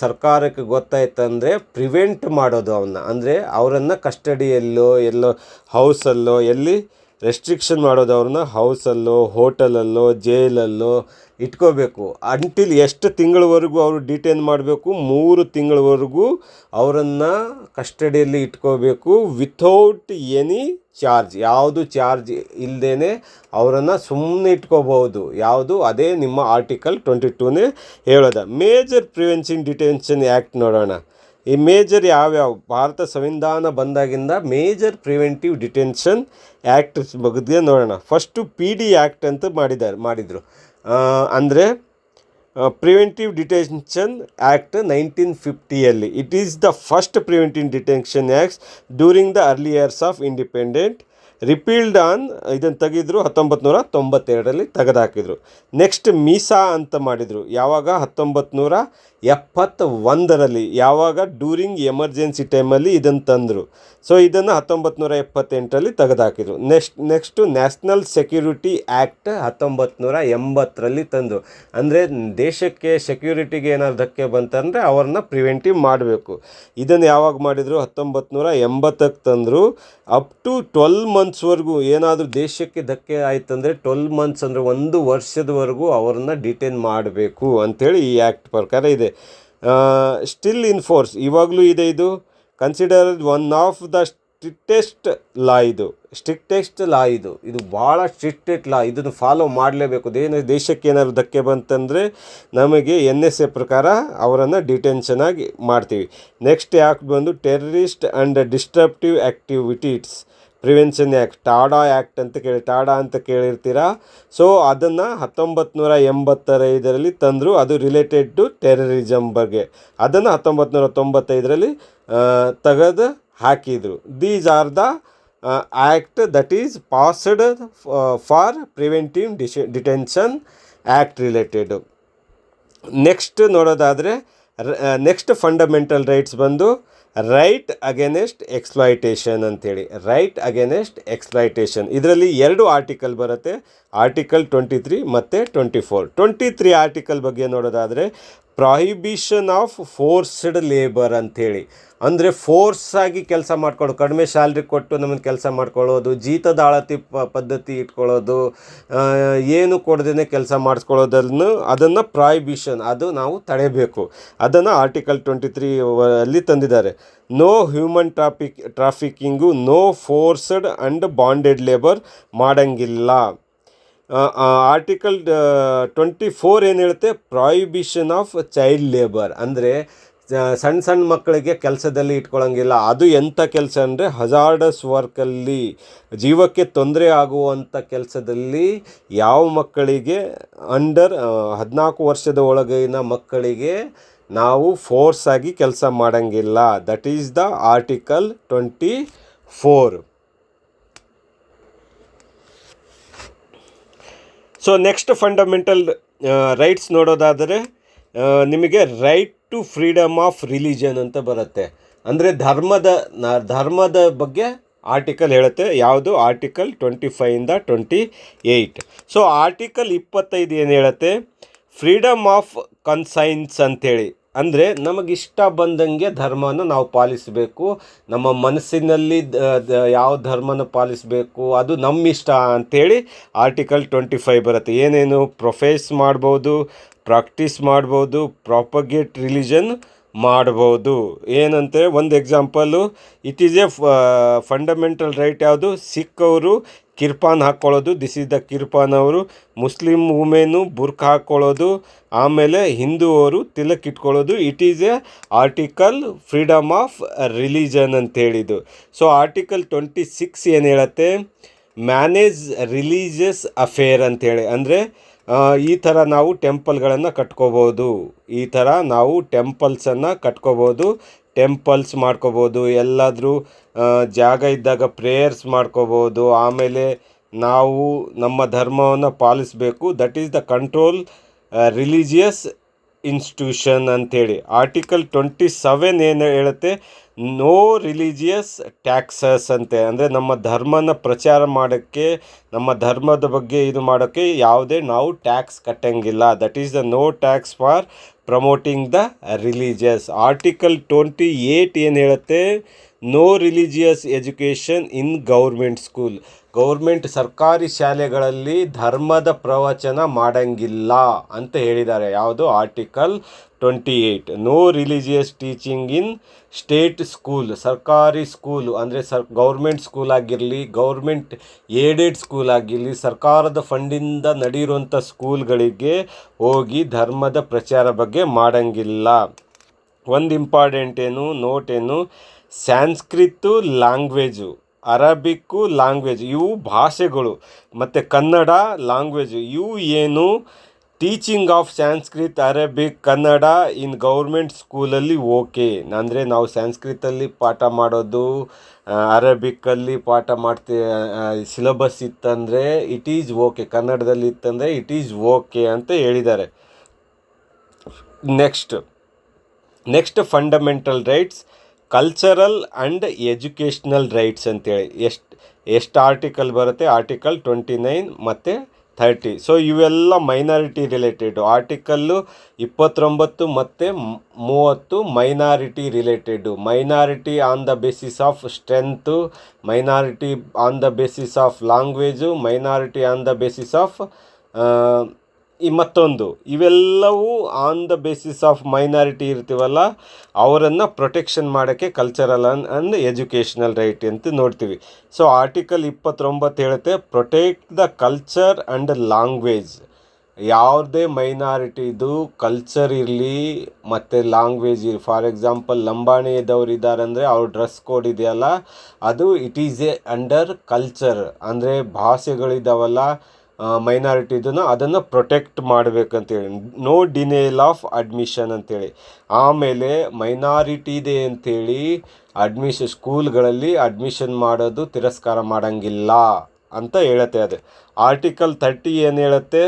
ಸರ್ಕಾರಕ್ಕೆ ಗೊತ್ತಾಯ್ತಂದರೆ ಪ್ರಿವೆಂಟ್ ಮಾಡೋದು ಅವನ್ನ. ಅಂದರೆ ಅವರನ್ನು ಕಸ್ಟಡಿಯಲ್ಲೋ ಎಲ್ಲೋ ಹೌಸಲ್ಲೋ ಎಲ್ಲಿ ರೆಸ್ಟ್ರಿಕ್ಷನ್ ಮಾಡೋದು ಅವ್ರನ್ನ ಹೌಸಲ್ಲೋ, ಹೋಟೆಲಲ್ಲೋ, ಜೈಲಲ್ಲೋ ಇಟ್ಕೋಬೇಕು. ಅಂಟಿಲ್ ಎಷ್ಟು ತಿಂಗಳವರೆಗೂ ಅವರು ಡಿಟೈನ್ ಮಾಡಬೇಕು? 3 ತಿಂಗಳವರೆಗೂ ಅವರನ್ನು ಕಸ್ಟಡಿಯಲ್ಲಿ ಇಟ್ಕೋಬೇಕು, ವಿಥೌಟ್ ಎನಿ ಚಾರ್ಜ್. ಯಾವುದು ಚಾರ್ಜ್ ಇಲ್ಲದೇ ಅವರನ್ನು ಸುಮ್ಮನೆ ಇಟ್ಕೋಬಹುದು. ಯಾವುದು? ಅದೇ ನಿಮ್ಮ ಆರ್ಟಿಕಲ್ 22ನೇ ಹೇಳೋದ. ಮೇಜರ್ ಪ್ರಿವೆನ್ಷನ್ ಡಿಟೆನ್ಷನ್ ಆ್ಯಕ್ಟ್ ನೋಡೋಣ. ಈ ಮೇಜರ್ ಯಾವ್ಯಾವ ಭಾರತ ಸಂವಿಧಾನ ಬಂದಾಗಿಂದ ಮೇಜರ್ ಪ್ರಿವೆಂಟಿವ್ ಡಿಟೆನ್ಷನ್ ಆ್ಯಕ್ಟ್ ಬಗ್ಗೆ ನೋಡೋಣ. ಫಸ್ಟು PD ಆ್ಯಕ್ಟ್ ಅಂತ ಮಾಡಿದರು. ಅಂದರೆ ಪ್ರಿವೆಂಟಿವ್ ಡಿಟೆನ್ಷನ್ ಆ್ಯಕ್ಟ್ 1950ಯಲ್ಲಿ. It is the first preventive detention acts during the early years of independent. Repealed on ಇದನ್ನು ತೆಗೆದ್ರು 1992ರಲ್ಲಿ ತೆಗೆದುಹಾಕಿದ್ರು. ನೆಕ್ಸ್ಟ್ ಮೀಸಾ ಅಂತ ಮಾಡಿದರು. ಯಾವಾಗ? 1971ರಲ್ಲಿ. ಯಾವಾಗ? ಡ್ಯೂರಿಂಗ್ ಎಮರ್ಜೆನ್ಸಿ ಟೈಮಲ್ಲಿ ಇದನ್ನು ತಂದರು. ಸೊ ಇದನ್ನು 1978ರಲ್ಲಿ ತೆಗೆದುಹಾಕಿದ್ರು. ನೆಕ್ಸ್ಟು ನ್ಯಾಷನಲ್ ಸೆಕ್ಯೂರಿಟಿ ಆ್ಯಕ್ಟ್ 1980ರಲ್ಲಿ ತಂದರು. ಅಂದರೆ ದೇಶಕ್ಕೆ ಸೆಕ್ಯೂರಿಟಿಗೆ ಏನಾದ್ರು ಧಕ್ಕೆ ಬಂತಂದರೆ ಅವ್ರನ್ನ ಪ್ರಿವೆಂಟಿವ್ ಮಾಡಬೇಕು. ಇದನ್ನು ಯಾವಾಗ ಮಾಡಿದರು? 1980ಕ್ಕೆ ತಂದರು. ಅಪ್ ಟು 12 ಮಂತ್ಸ್ವರೆಗೂ ಏನಾದರೂ ದೇಶಕ್ಕೆ ಧಕ್ಕೆ ಆಯ್ತಂದರೆ 12 ಮಂತ್ಸ್ ಅಂದರೆ 1 ವರ್ಷದವರೆಗೂ ಅವ್ರನ್ನ ಡಿಟೈನ್ ಮಾಡಬೇಕು ಅಂಥೇಳಿ ಈ ಆ್ಯಕ್ಟ್ ಪ್ರಕಾರ ಇದೆ. ಸ್ಟಿಲ್ ಇನ್ ಫೋರ್ಸ್, ಇವಾಗಲೂ ಇದೆ. ಇದು considered one of the strictest ಲಾ. ಇದು ಭಾಳ ಸ್ಟ್ರಿಕ್ಟೆಸ್ಟ್ ಲಾ. ಇದನ್ನು ಫಾಲೋ ಮಾಡಲೇಬೇಕು. ದೇಶಕ್ಕೆ ಏನಾದ್ರು ಧಕ್ಕೆ ಬಂತಂದರೆ ನಮಗೆ NSA ಪ್ರಕಾರ ಅವರನ್ನು ಡಿಟೆನ್ಷನ್ ಆಗಿ ಮಾಡ್ತೀವಿ. ನೆಕ್ಸ್ಟ್ ಆ್ಯಕ್ಟ್ ಬಂದು terrorist and disruptive activities prevention act, TADA ಅಂತ ಕೇಳಿರ್ತೀರಾ. ಸೊ ಅದನ್ನು 1985ರಲ್ಲಿ ತಂದರು. ಅದು ರಿಲೇಟೆಡ್ ಟು ಟೆರರಿಸಮ್ ಬಗ್ಗೆ. ಅದನ್ನು 1995ರಲ್ಲಿ ತೆಗೆದು ಹಾಕಿದರು. These are the act that is passed for preventive detention act related. Next ನೋಡೋದಾದರೆ ನೆಕ್ಸ್ಟ್ ಫಂಡಮೆಂಟಲ್ ರೈಟ್ಸ್ ಬಂದು ರೈಟ್ ಅಗೇನೆಸ್ಟ್ ಎಕ್ಸ್ಪ್ಲಾಯ್ಟೇಷನ್ ಅಂಥೇಳಿ. ರೈಟ್ ಅಗೇನೆಸ್ಟ್ ಎಕ್ಸ್ಪ್ಲಾಯ್ಟೇಷನ್ ಇದರಲ್ಲಿ 2 ಆರ್ಟಿಕಲ್ ಬರುತ್ತೆ. ಆರ್ಟಿಕಲ್ 23 ಮತ್ತು 24. 23 ಆರ್ಟಿಕಲ್ ಬಗ್ಗೆ ನೋಡೋದಾದರೆ ಪ್ರಾಹಿಬಿಷನ್ ಆಫ್ ಫೋರ್ಸ್ಡ್ ಲೇಬರ್ ಅಂಥೇಳಿ. ಅಂದರೆ ಫೋರ್ಸಾಗಿ ಕೆಲಸ ಮಾಡ್ಕೊಳ್ಳೋದು, ಕಡಿಮೆ ಸ್ಯಾಲ್ರಿ ಕೊಟ್ಟು ನಮಗೆ ಕೆಲಸ ಮಾಡ್ಕೊಳ್ಳೋದು, ಜೀತದ ಅಳತಿ ಪದ್ಧತಿ ಇಟ್ಕೊಳ್ಳೋದು, ಏನು ಕೊಡದೇ ಕೆಲಸ ಅದನ್ನು ಪ್ರಾಹಿಬಿಷನ್, ಅದು ನಾವು ತಡೆಯಬೇಕು. ಅದನ್ನು ಆರ್ಟಿಕಲ್ 23 ಅಲ್ಲಿ ತಂದಿದ್ದಾರೆ. No human trafficking, no forced and bonded labour ಮಾಡೋಂಗಿಲ್ಲ. ಆರ್ಟಿಕಲ್ 24 ಏನು ಹೇಳುತ್ತೆ? Prohibition of child labour. ಅಂದರೆ ಸಣ್ಣ ಮಕ್ಕಳಿಗೆ ಕೆಲಸದಲ್ಲಿ ಇಟ್ಕೊಳ್ಳೋಂಗಿಲ್ಲ. ಅದು ಎಂಥ ಕೆಲಸ ಅಂದರೆ ಹಜಾರ್ಡಸ್ ವರ್ಕಲ್ಲಿ, ಜೀವಕ್ಕೆ ತೊಂದರೆ ಆಗುವಂಥ ಕೆಲಸದಲ್ಲಿ ಯಾವ ಮಕ್ಕಳಿಗೆ ಅಂಡರ್ 14 ವರ್ಷದ ಒಳಗಿನ ಮಕ್ಕಳಿಗೆ ನಾವು ಫೋರ್ಸಾಗಿ ಕೆಲಸ ಮಾಡೋಂಗಿಲ್ಲ. That is the article 24. So next fundamental rights ನೋಡೋದಾದರೆ ನಿಮಗೆ right to freedom of religion ಅಂತ ಬರುತ್ತೆ. ಅಂದರೆ ಧರ್ಮದ ಬಗ್ಗೆ ಆರ್ಟಿಕಲ್ ಹೇಳುತ್ತೆ. ಯಾವುದು? ಆರ್ಟಿಕಲ್ 25ಇಂದ 28. ಸೊ ಆರ್ಟಿಕಲ್ 25 ಏನು ಹೇಳುತ್ತೆ? ಫ್ರೀಡಮ್ ಆಫ್ ಕನ್ಸೈನ್ಸ್ ಅಂಥೇಳಿ. ಅಂದರೆ ನಮಗಿಷ್ಟ ಬಂದಂಗೆ ಧರ್ಮನ ನಾವು ಪಾಲಿಸಬೇಕು. ನಮ್ಮ ಮನಸ್ಸಿನಲ್ಲಿ ಯಾವ ಧರ್ಮನ ಪಾಲಿಸಬೇಕು ಅದು ನಮ್ಮ ಇಷ್ಟ ಅಂಥೇಳಿ ಆರ್ಟಿಕಲ್ 25 ಬರುತ್ತೆ. ಏನೇನು? ಪ್ರೊಫೆಸ್ ಮಾಡ್ಬೋದು, ಪ್ರಾಕ್ಟೀಸ್ ಮಾಡ್ಬೋದು, ಪ್ರಾಪಗೇಟ್ ರಿಲಿಜನ್ ಮಾಡ್ಬೋದು. ಏನಂತೆ ಒಂದು example, it is A fundamental right. ಯಾವುದು? ಸಿಖ್ ಅವರು ಕಿರ್ಪಾನ್ ಹಾಕ್ಕೊಳ್ಳೋದು, ದಿಸ್ ಇಸ್ ದ ಕಿರ್ಪಾನ್ ಅವರು. ಮುಸ್ಲಿಮ್ ವುಮೆನು ಬುರ್ಕ್ ಹಾಕ್ಕೊಳ್ಳೋದು, ಆಮೇಲೆ ಹಿಂದೂ ಅವರು ತಿಲಕ್ ಇಟ್ಕೊಳ್ಳೋದು. It is A article freedom of religion ಅಂತ ಹೇಳಿದ್ದು. ಸೊ ಆರ್ಟಿಕಲ್ 26 ಏನು ಹೇಳುತ್ತೆ? ಮ್ಯಾನೇಜ್ ರಿಲೀಜಿಯಸ್ ಅಫೇರ್ ಅಂಥೇಳಿ. ಅಂದರೆ ಈ ಥರ ನಾವು ಟೆಂಪಲ್ಗಳನ್ನು ಕಟ್ಕೋಬೋದು, ಈ ಥರ ನಾವು ಟೆಂಪಲ್ಸನ್ನು ಕಟ್ಕೋಬೋದು, ಟೆಂಪಲ್ಸ್ ಮಾಡ್ಕೋಬೋದು, ಎಲ್ಲಾದರೂ ಜಾಗ ಇದ್ದಾಗ ಪ್ರೇಯರ್ಸ್ ಮಾಡ್ಕೋಬೋದು. ಆಮೇಲೆ ನಾವು ನಮ್ಮ ಧರ್ಮವನ್ನು ಪಾಲಿಸಬೇಕು. That is the control religious institution ಅಂಥೇಳಿ. ಆರ್ಟಿಕಲ್ 27 ಏನು ಹೇಳುತ್ತೆ? ನೋ ರಿಲಿಜಿಯಸ್ ಟ್ಯಾಕ್ಸಸ್ ಅಂತೆ. ಅಂದರೆ ನಮ್ಮ ಧರ್ಮನ ಪ್ರಚಾರ ಮಾಡೋಕ್ಕೆ, ನಮ್ಮ ಧರ್ಮದ ಬಗ್ಗೆ ಇದು ಮಾಡೋಕ್ಕೆ ಯಾವುದೇ ನಾವು ಟ್ಯಾಕ್ಸ್ ಕಟ್ಟಂಗಿಲ್ಲ. That is the no tax for promoting the religious. Article 28 ಏನು ಹೇಳುತ್ತೆ? No religious education in government school. Government ಸರ್ಕಾರಿ ಶಾಲೆಗಳಲ್ಲಿ ಧರ್ಮದ ಪ್ರವಚನ ಮಾಡಂಗಿಲ್ಲ ಅಂತ ಹೇಳಿದ್ದಾರೆ. ಯಾವುದು? Article 28. No religious teaching in state school. ಸರ್ಕಾರಿ ಸ್ಕೂಲು ಅಂದರೆ ಗೌರ್ಮೆಂಟ್ ಸ್ಕೂಲ್ ಆಗಿರಲಿ, ಗೌರ್ಮೆಂಟ್ ಏಡೆಡ್ ಸ್ಕೂಲ್ ಆಗಿರಲಿ, ಸರ್ಕಾರದ ಫಂಡಿಂದ ನಡೆಯಿರುವಂಥ ಸ್ಕೂಲ್ಗಳಿಗೆ ಹೋಗಿ ಧರ್ಮದ ಪ್ರಚಾರ ಬಗ್ಗೆ ಮಾಡಂಗಿಲ್ಲ. ಒಂದು ಇಂಪಾರ್ಟೆಂಟ್ ನೋಟ್ ಸ್ಯಾನ್ಸ್ಕ್ರಿತ್ತು ಲ್ಯಾಂಗ್ವೇಜು, ಅರಬಿಕ್ಕು ಲ್ಯಾಂಗ್ವೇಜ್, ಇವು ಭಾಷೆಗಳು, ಮತ್ತು ಕನ್ನಡ ಲ್ಯಾಂಗ್ವೇಜು, ಇವು teaching of Sanskrit, Arabic, Kannada in government ಸ್ಕೂಲಲ್ಲಿ ಓಕೆ. ಅಂದರೆ ನಾವು ಸ್ಯಾನ್ಸ್ಕ್ರಿತಲ್ಲಿ ಪಾಠ ಮಾಡೋದು, ಅರಬಿಕ್ಕಲ್ಲಿ ಪಾಠ ಸಿಲೆಬಸ್ ಇತ್ತಂದರೆ ಇಟ್ ಈಸ್ ಓಕೆ, ಕನ್ನಡದಲ್ಲಿ ಇತ್ತಂದರೆ ಇಟ್ ಈಸ್ ಓಕೆ ಅಂತ ಹೇಳಿದ್ದಾರೆ. Next fundamental rights, cultural and educational rights ಅಂತೇಳಿ ಎಷ್ಟು ಆರ್ಟಿಕಲ್ ಬರುತ್ತೆ? ಆರ್ಟಿಕಲ್ 29 ಮತ್ತು 30. ಸೊ ಇವೆಲ್ಲ ಮೈನಾರಿಟಿ ರಿಲೇಟೆಡು. ಆರ್ಟಿಕಲ್ಲು 29 ಮತ್ತು 30 minority related. Minority on the basis of strength, minority on the basis of language, minority on the basis of ಮತ್ತೊಂದು, ಇವೆಲ್ಲವೂ on the basis of minority ಇರ್ತೀವಲ್ಲ, ಅವರನ್ನು ಪ್ರೊಟೆಕ್ಷನ್ ಮಾಡೋಕ್ಕೆ cultural and educational right ಅಂತ ನೋಡ್ತೀವಿ. So article 29 ಹೇಳುತ್ತೆ protect the culture and language. ಯಾವುದೇ ಮೈನಾರಿಟಿದು culture ಇರಲಿ ಮತ್ತು ಲ್ಯಾಂಗ್ವೇಜ್ ಇರಲಿ. ಫಾರ್ ಎಕ್ಸಾಂಪಲ್ ಲಂಬಾಣಿಯದವ್ರು ಇದ್ದಾರಂದರೆ ಅವ್ರ ಡ್ರೆಸ್ ಕೋಡ್ ಇದೆಯಲ್ಲ, ಅದು it is A under culture. ಅಂದರೆ ಭಾಷೆಗಳಿದ್ದಾವಲ್ಲ ಮೈನಾರಿಟಿದನ್ನು, ಅದನ್ನು ಪ್ರೊಟೆಕ್ಟ್ ಮಾಡಬೇಕಂತೇಳಿ. ನೋ ಡಿನೇಲ್ ಆಫ್ ಅಡ್ಮಿಷನ್ ಅಂತೇಳಿ. ಆಮೇಲೆ ಮೈನಾರಿಟಿ ಇದೆ ಅಂಥೇಳಿ ಸ್ಕೂಲ್ಗಳಲ್ಲಿ ಅಡ್ಮಿಷನ್ ಮಾಡೋದು ತಿರಸ್ಕಾರ ಮಾಡೋಂಗಿಲ್ಲ ಅಂತ ಹೇಳುತ್ತೆ. ಅದು ಆರ್ಟಿಕಲ್ 30 ಏನು ಹೇಳುತ್ತೆ?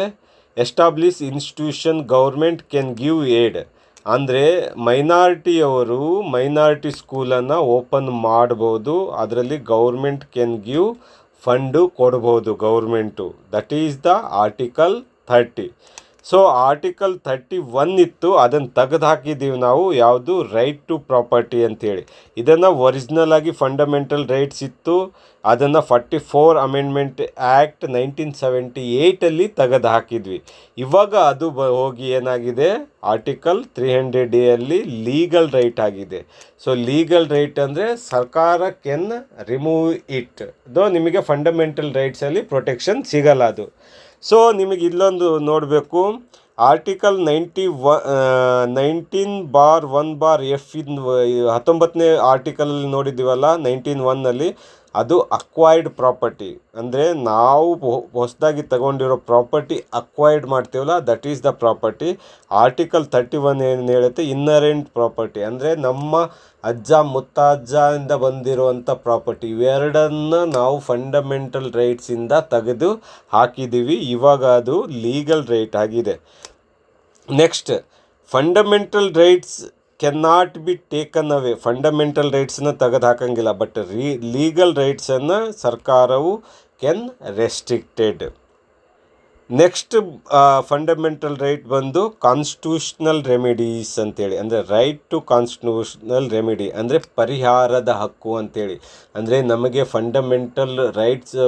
Establish institution government can give aid. ಅಂದರೆ ಮೈನಾರಿಟಿಯವರು ಮೈನಾರಿಟಿ ಸ್ಕೂಲನ್ನು ಓಪನ್ ಮಾಡ್ಬೋದು, ಅದರಲ್ಲಿ ಗೌರ್ಮೆಂಟ್ ಕ್ಯಾನ್ ಗಿವ್ ಫಂಡು ಕೊಡ್ಬೋದು government. That is the article 30. So article 31 ಇತ್ತು, ಅದನ್ನು ತೆಗೆದು ಹಾಕಿದ್ದೀವಿ ನಾವು. ಯಾವುದು? ರೈಟ್ ಟು ಪ್ರಾಪರ್ಟಿ ಅಂತೇಳಿ. ಇದನ್ನು ಒರಿಜಿನಲ್ ಆಗಿ ಫಂಡಮೆಂಟಲ್ ರೈಟ್ಸ್ ಇತ್ತು, ಅದನ್ನು 44 ಅಮೆಂಡ್ಮೆಂಟ್ ಆ್ಯಕ್ಟ್ 1978 ತೆಗೆದು ಹಾಕಿದ್ವಿ. ಇವಾಗ ಅದು ಹೋಗಿ ಏನಾಗಿದೆ? ಆರ್ಟಿಕಲ್ 300A ಅಲ್ಲಿ ಲೀಗಲ್ ರೈಟ್ ಆಗಿದೆ. ಸೊ ಲೀಗಲ್ ರೈಟ್ ಅಂದರೆ ಸರ್ಕಾರ ಕೆನ್ ರಿಮೂವ್ ಇಟ್. ನಿಮಗೆ ಫಂಡಮೆಂಟಲ್ ರೈಟ್ಸಲ್ಲಿ ಪ್ರೊಟೆಕ್ಷನ್ ಸಿಗಲ್ಲ ಅದು. ಸೊ ನಿಮಗೆ ಇಲ್ಲೊಂದು ನೋಡಬೇಕು, ಆರ್ಟಿಕಲ್ 19/1/F 19ನೇ ಆರ್ಟಿಕಲಲ್ಲಿ ನೋಡಿದ್ದೀವಲ್ಲ 19(1) ಅದು ಅಕ್ವೈರ್ಡ್ ಪ್ರಾಪರ್ಟಿ. ಅಂದರೆ ನಾವು ಹೊಸದಾಗಿ ತಗೊಂಡಿರೋ ಪ್ರಾಪರ್ಟಿ ಅಕ್ವೈರ್ಡ್ ಮಾಡ್ತೀವಲ್ಲ, that is the property. Article 31 ಏನು ಹೇಳುತ್ತೆ? ಇನ್ನರೆಂಟ್ ಪ್ರಾಪರ್ಟಿ, ಅಂದರೆ ನಮ್ಮ ಅಜ್ಜ ಮುತ್ತಜ್ಜದಿಂದ ಬಂದಿರುವಂಥ ಪ್ರಾಪರ್ಟಿ. ಇವೆರಡನ್ನು ನಾವು ಫಂಡಮೆಂಟಲ್ ರೈಟ್ಸಿಂದ ತೆಗೆದು ಹಾಕಿದ್ದೀವಿ. ಇವಾಗ ಅದು ಲೀಗಲ್ ರೈಟ್ ಆಗಿದೆ. Next, fundamental rights can not be taken away. Fundamental ರೈಟ್ಸನ್ನು ತೆಗೆದು ಹಾಕಂಗಿಲ್ಲ, ಬಟ್ ಲೀಗಲ್ ರೈಟ್ಸನ್ನು ಸರ್ಕಾರವು can restricted. Next fundamental right ಬಂದು ಕಾನ್ಸ್ಟಿಟ್ಯೂಷನಲ್ ರೆಮಿಡೀಸ್ ಅಂತೇಳಿ. ಅಂದರೆ ರೈಟ್ ಟು ಕಾನ್ಸ್ಟಿಟ್ಯೂಷನಲ್ ರೆಮಿಡಿ ಅಂದರೆ ಪರಿಹಾರದ ಹಕ್ಕು ಅಂತೇಳಿ. ಅಂದರೆ ನಮಗೆ ಫಂಡಮೆಂಟಲ್ ರೈಟ್ಸ್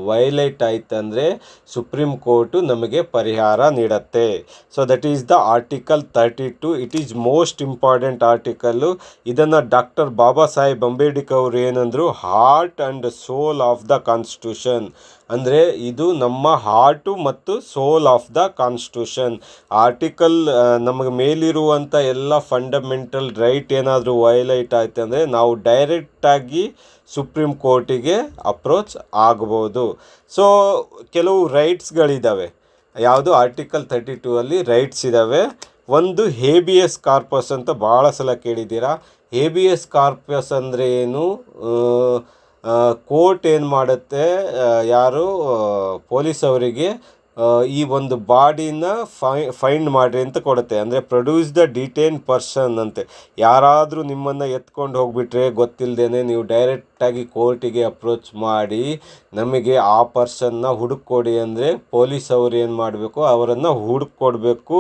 ವೈಲೇಟ್ ಆಯ್ತಂದರೆ ಸುಪ್ರೀಂ ಕೋರ್ಟು ನಮಗೆ ಪರಿಹಾರ ನೀಡುತ್ತೆ. So that is the article 32. It is most important article. ಇದನ್ನು ಡಾಕ್ಟರ್ ಬಾಬಾ ಸಾಹೇಬ್ ಅಂಬೇಡ್ಕರ್ ಅವರು ಏನಂದರು? Heart and soul of the constitution. ಅಂದರೆ ಇದು ನಮ್ಮ ಹಾರ್ಟು ಮತ್ತು soul of the constitution. Article ನಮಗೆ ಮೇಲಿರುವಂಥ ಎಲ್ಲ ಫಂಡಮೆಂಟಲ್ ರೈಟ್ ಏನಾದರೂ ವೈಲೇಟ್ ಆಯ್ತು ಅಂದರೆ ನಾವು ಡೈರೆಕ್ಟಾಗಿ ಸುಪ್ರೀಂ ಕೋರ್ಟಿಗೆ ಅಪ್ರೋಚ್ ಆಗ್ಬೋದು. ಸೊ ಕೆಲವು ರೈಟ್ಸ್ಗಳಿದ್ದಾವೆ. ಯಾವುದು? ಆರ್ಟಿಕಲ್ 32 ಅಲ್ಲಿ ರೈಟ್ಸ್ ಇದ್ದಾವೆ. ಒಂದು ಹೇಬಿಯಸ್ ಕಾರ್ಪಸ್ ಅಂತ ಭಾಳ ಸಲ ಕೇಳಿದ್ದೀರಾ. ಹೇಬಿಯಸ್ ಕಾರ್ಪಸ್ ಅಂದರೆ ಏನು? ಕೋರ್ಟ್ ಏನು ಮಾಡುತ್ತೆ, ಯಾರು ಪೊಲೀಸ್ ಅವರಿಗೆ ಈ ಒಂದು ಬಾಡಿನ ಫೈಂಡ್ ಮಾಡಿರಿ ಅಂತ ಕೊಡುತ್ತೆ. ಅಂದರೆ ಪ್ರೊಡ್ಯೂಸ್ ದ ಡಿಟೇನ್ ಪರ್ಸನ್ ಅಂತೆ. ಯಾರಾದರೂ ನಿಮ್ಮನ್ನು ಎತ್ಕೊಂಡು ಹೋಗಿಬಿಟ್ರೆ ಗೊತ್ತಿಲ್ಲದೇನೆ ನೀವು ಡೈರೆಕ್ಟ್ ಡೈರೆಕ್ಟಾಗಿ ಕೋರ್ಟಿಗೆ ಅಪ್ರೋಚ್ ಮಾಡಿ ನಮಗೆ ಆ ಪರ್ಸನ್ನ ಹುಡುಕೊಡಿ ಅಂದರೆ ಪೊಲೀಸ್ ಅವರು ಏನು ಮಾಡಬೇಕು, ಅವರನ್ನು ಹುಡುಕೊಡ್ಬೇಕು.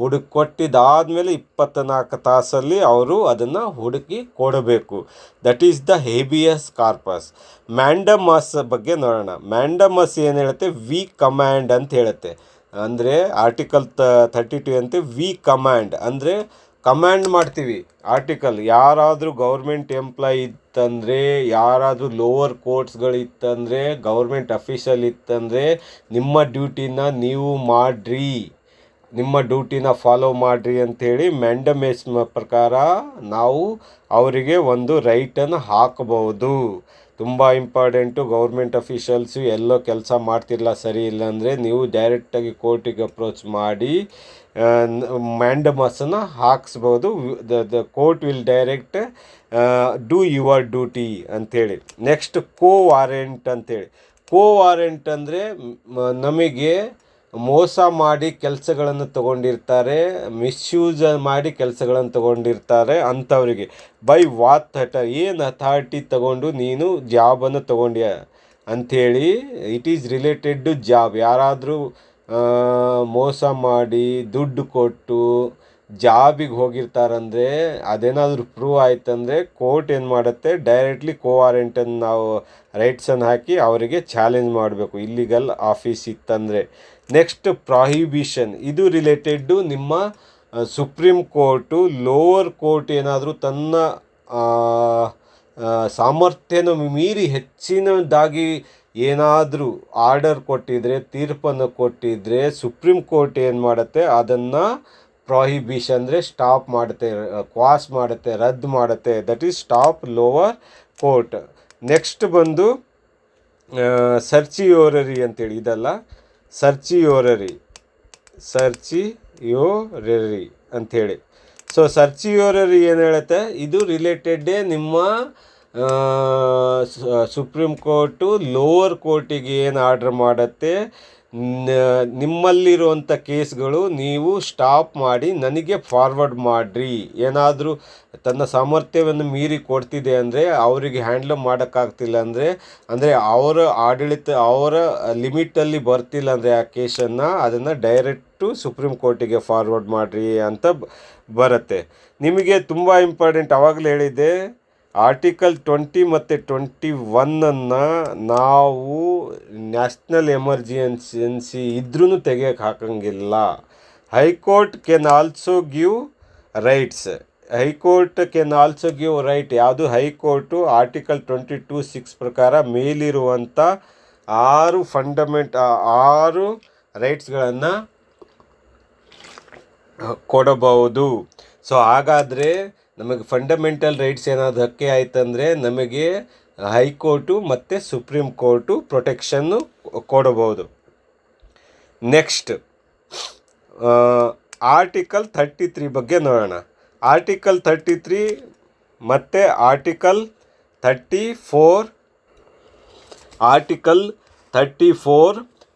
ಹುಡುಕೊಟ್ಟಿದ್ದಾದಮೇಲೆ 24 ತಾಸಲ್ಲಿ ಅವರು ಅದನ್ನು ಹುಡುಕಿ ಕೊಡಬೇಕು. That is the habeas corpus. Mandamus ಬಗ್ಗೆ ನೋಡೋಣ. ಮ್ಯಾಂಡಮಸ್ ಏನು ಹೇಳುತ್ತೆ, ವಿ ಕಮ್ಯಾಂಡ್ ಅಂತ ಹೇಳುತ್ತೆ. ಅಂದರೆ ಆರ್ಟಿಕಲ್ 32 ಅಂತೆ ವಿ ಕಮ್ಯಾಂಡ್ ಅಂದರೆ ಕಮ್ಯಾಂಡ್ ಮಾಡ್ತೀವಿ. ಆರ್ಟಿಕಲ್ ಯಾರಾದರೂ ಗೌರ್ಮೆಂಟ್ ಎಂಪ್ಲಾಯ್ ಇತ್ತಂದರೆ, ಯಾರಾದರೂ ಲೋವರ್ ಕೋರ್ಟ್ಸ್ಗಳು ಇತ್ತಂದರೆ, ಗೌರ್ಮೆಂಟ್ ಅಫಿಷಿಯಲ್ ಇತ್ತಂದರೆ ನಿಮ್ಮ ಡ್ಯೂಟಿನ ನೀವು ಮಾಡಿರಿ, ನಿಮ್ಮ ಡ್ಯೂಟಿನ ಫಾಲೋ ಮಾಡಿರಿ ಅಂಥೇಳಿ ಮ್ಯಾಂಡಮೇಸ್ ಪ್ರಕಾರ ನಾವು ಅವರಿಗೆ ಒಂದು ರೈಟನ್ನು ಹಾಕಬಹುದು. ತುಂಬ ಇಂಪಾರ್ಟೆಂಟು. ಗೌರ್ಮೆಂಟ್ ಅಫಿಷಿಯಲ್ಸು ಎಲ್ಲೋ ಕೆಲಸ ಮಾಡ್ತಿರಲ್ಲ, ಸರಿ ಇಲ್ಲ ಅಂದರೆ ನೀವು ಡೈರೆಕ್ಟಾಗಿ ಕೋರ್ಟಿಗೆ ಅಪ್ರೋಚ್ ಮಾಡಿ ಮ್ಯಾಂಡಮಸನ್ನು ಹಾಕಿಸ್ಬೋದು. The court will direct do your duty ಅಂಥೇಳಿ. ನೆಕ್ಸ್ಟ್ ವಾರೆಂಟ್ ಅಂಥೇಳಿ. ವಾರೆಂಟ್ ಅಂದರೆ ನಮಗೆ ಮೋಸ ಮಾಡಿ ಕೆಲಸಗಳನ್ನು ತಗೊಂಡಿರ್ತಾರೆ, ಮಿಸ್ಯೂಸ್ ಮಾಡಿ ಕೆಲಸಗಳನ್ನು ತಗೊಂಡಿರ್ತಾರೆ ಅಂಥವರಿಗೆ ಬೈ ವಾತ್ ಏನು ಅಥಾರಿಟಿ ತಗೊಂಡು ನೀನು ಜಾಬನ್ನು ತಗೊಂಡ್ಯ ಅಂಥೇಳಿ, it is related to job. ಯಾರಾದರೂ ಮೋಸ ಮಾಡಿ ದುಡ್ಡು ಕೊಟ್ಟು ಜಾಬಿಗೆ ಹೋಗಿರ್ತಾರಂದರೆ ಅದೇನಾದರೂ ಪ್ರೂವ್ ಆಯ್ತಂದರೆ ಕೋರ್ಟ್ ಏನು ಮಾಡುತ್ತೆ, ಡೈರೆಕ್ಟ್ಲಿ ವಾರೆಂಟನ್ನು ನಾವು ರೈಟ್ಸನ್ನು ಹಾಕಿ ಅವರಿಗೆ ಚಾಲೆಂಜ್ ಮಾಡಬೇಕು, ಇಲ್ಲಿಗಲ್ ಆಫೀಸ್ ಇತ್ತಂದರೆ. Next prohibition. ಇದು ರಿಲೇಟೆಡ್ಡು ನಿಮ್ಮ ಸುಪ್ರೀಂ ಕೋರ್ಟು ಲೋವರ್ ಕೋರ್ಟ್ ಏನಾದರೂ ತನ್ನ ಸಾಮರ್ಥ್ಯನ ಮೀರಿ ಹೆಚ್ಚಿನದಾಗಿ ಏನಾದರೂ ಆರ್ಡರ್ ಕೊಟ್ಟಿದ್ರೆ, ತೀರ್ಪನ್ನು ಕೊಟ್ಟಿದ್ರೆ, ಸುಪ್ರೀಂ ಕೋರ್ಟ್ ಏನು ಮಾಡುತ್ತೆ, ಅದನ್ನು ಪ್ರಾಹಿಬಿಷನ್ ಅಂದರೆ ಸ್ಟಾಪ್ ಮಾಡುತ್ತೆ, ಕ್ವಾಸ್ ಮಾಡುತ್ತೆ, ರದ್ದು ಮಾಡುತ್ತೆ. That is stop lower court. Next ಬಂದು ಸರ್ಚಿಯೋರರಿ ಅಂತೇಳಿ. ಇದಲ್ಲ, ಸರ್ಚಿಯೋರರಿ ಅಂಥೇಳಿ. ಸೊ ಸರ್ಚಿಯೋರರಿ ಏನು ಹೇಳುತ್ತೆ, ಇದು ರಿಲೇಟೆಡ್ಡೇ ನಿಮ್ಮ ಸುಪ್ರೀಂ ಕೋರ್ಟು ಲೋವರ್ ಕೋರ್ಟಿಗೆ ಏನು ಆರ್ಡ್ರ್ ಮಾಡುತ್ತೆ, ನಿಮ್ಮಲ್ಲಿರುವಂಥ ಕೇಸ್ಗಳು ನೀವು ಸ್ಟಾಪ್ ಮಾಡಿ ನನಗೆ ಫಾರ್ವರ್ಡ್ ಮಾಡಿರಿ. ಏನಾದರೂ ತನ್ನ ಸಾಮರ್ಥ್ಯವನ್ನು ಮೀರಿ ಕೊಡ್ತಿದೆ ಅಂದರೆ, ಅವರಿಗೆ ಹ್ಯಾಂಡ್ಲ್ ಮಾಡೋಕ್ಕಾಗ್ತಿಲ್ಲ ಅಂದರೆ ಅವರ ಆಡಳಿತ ಅವರ ಲಿಮಿಟಲ್ಲಿ ಬರ್ತಿಲ್ಲ ಅಂದರೆ ಆ ಕೇಸನ್ನು, ಅದನ್ನು ಡೈರೆಕ್ಟು ಸುಪ್ರೀಂ ಕೋರ್ಟಿಗೆ ಫಾರ್ವರ್ಡ್ ಮಾಡಿರಿ ಅಂತ ಬರುತ್ತೆ. ನಿಮಗೆ ತುಂಬ ಇಂಪಾರ್ಟೆಂಟ್, ಆವಾಗಲೇ ಹೇಳಿದ್ದೆ, ಆರ್ಟಿಕಲ್ 20 ಮತ್ತು 21 ನಾವು ನ್ಯಾಷನಲ್ ಎಮರ್ಜೆನ್ಸಿ ಇದ್ರೂ ತೆಗೆಯೋಕ್ಕೆ ಹಾಕಂಗಿಲ್ಲ. High court can also give rights. High court can also give right. ಯಾವುದು? ಹೈಕೋರ್ಟು ಆರ್ಟಿಕಲ್ 22(6) ಪ್ರಕಾರ ಮೇಲಿರುವಂಥ 6 ರೈಟ್ಸ್ಗಳನ್ನು ಕೊಡಬಹುದು. ಸೊ ಹಾಗಾದರೆ ನಮಗೆ ಫಂಡಮೆಂಟಲ್ ರೈಟ್ಸ್ ಏನಾದರೂ ಧಕ್ಕೆ ಆಯ್ತಂದರೆ ನಮಗೆ ಹೈಕೋರ್ಟು ಮತ್ತು ಸುಪ್ರೀಂ ಕೋರ್ಟು ಪ್ರೊಟೆಕ್ಷನ್ನು ಕೊಡಬಹುದು. ನೆಕ್ಸ್ಟ್ ಆರ್ಟಿಕಲ್ 33 ಬಗ್ಗೆ ನೋಡೋಣ. ಆರ್ಟಿಕಲ್ 33 ಮತ್ತು ಆರ್ಟಿಕಲ್ 34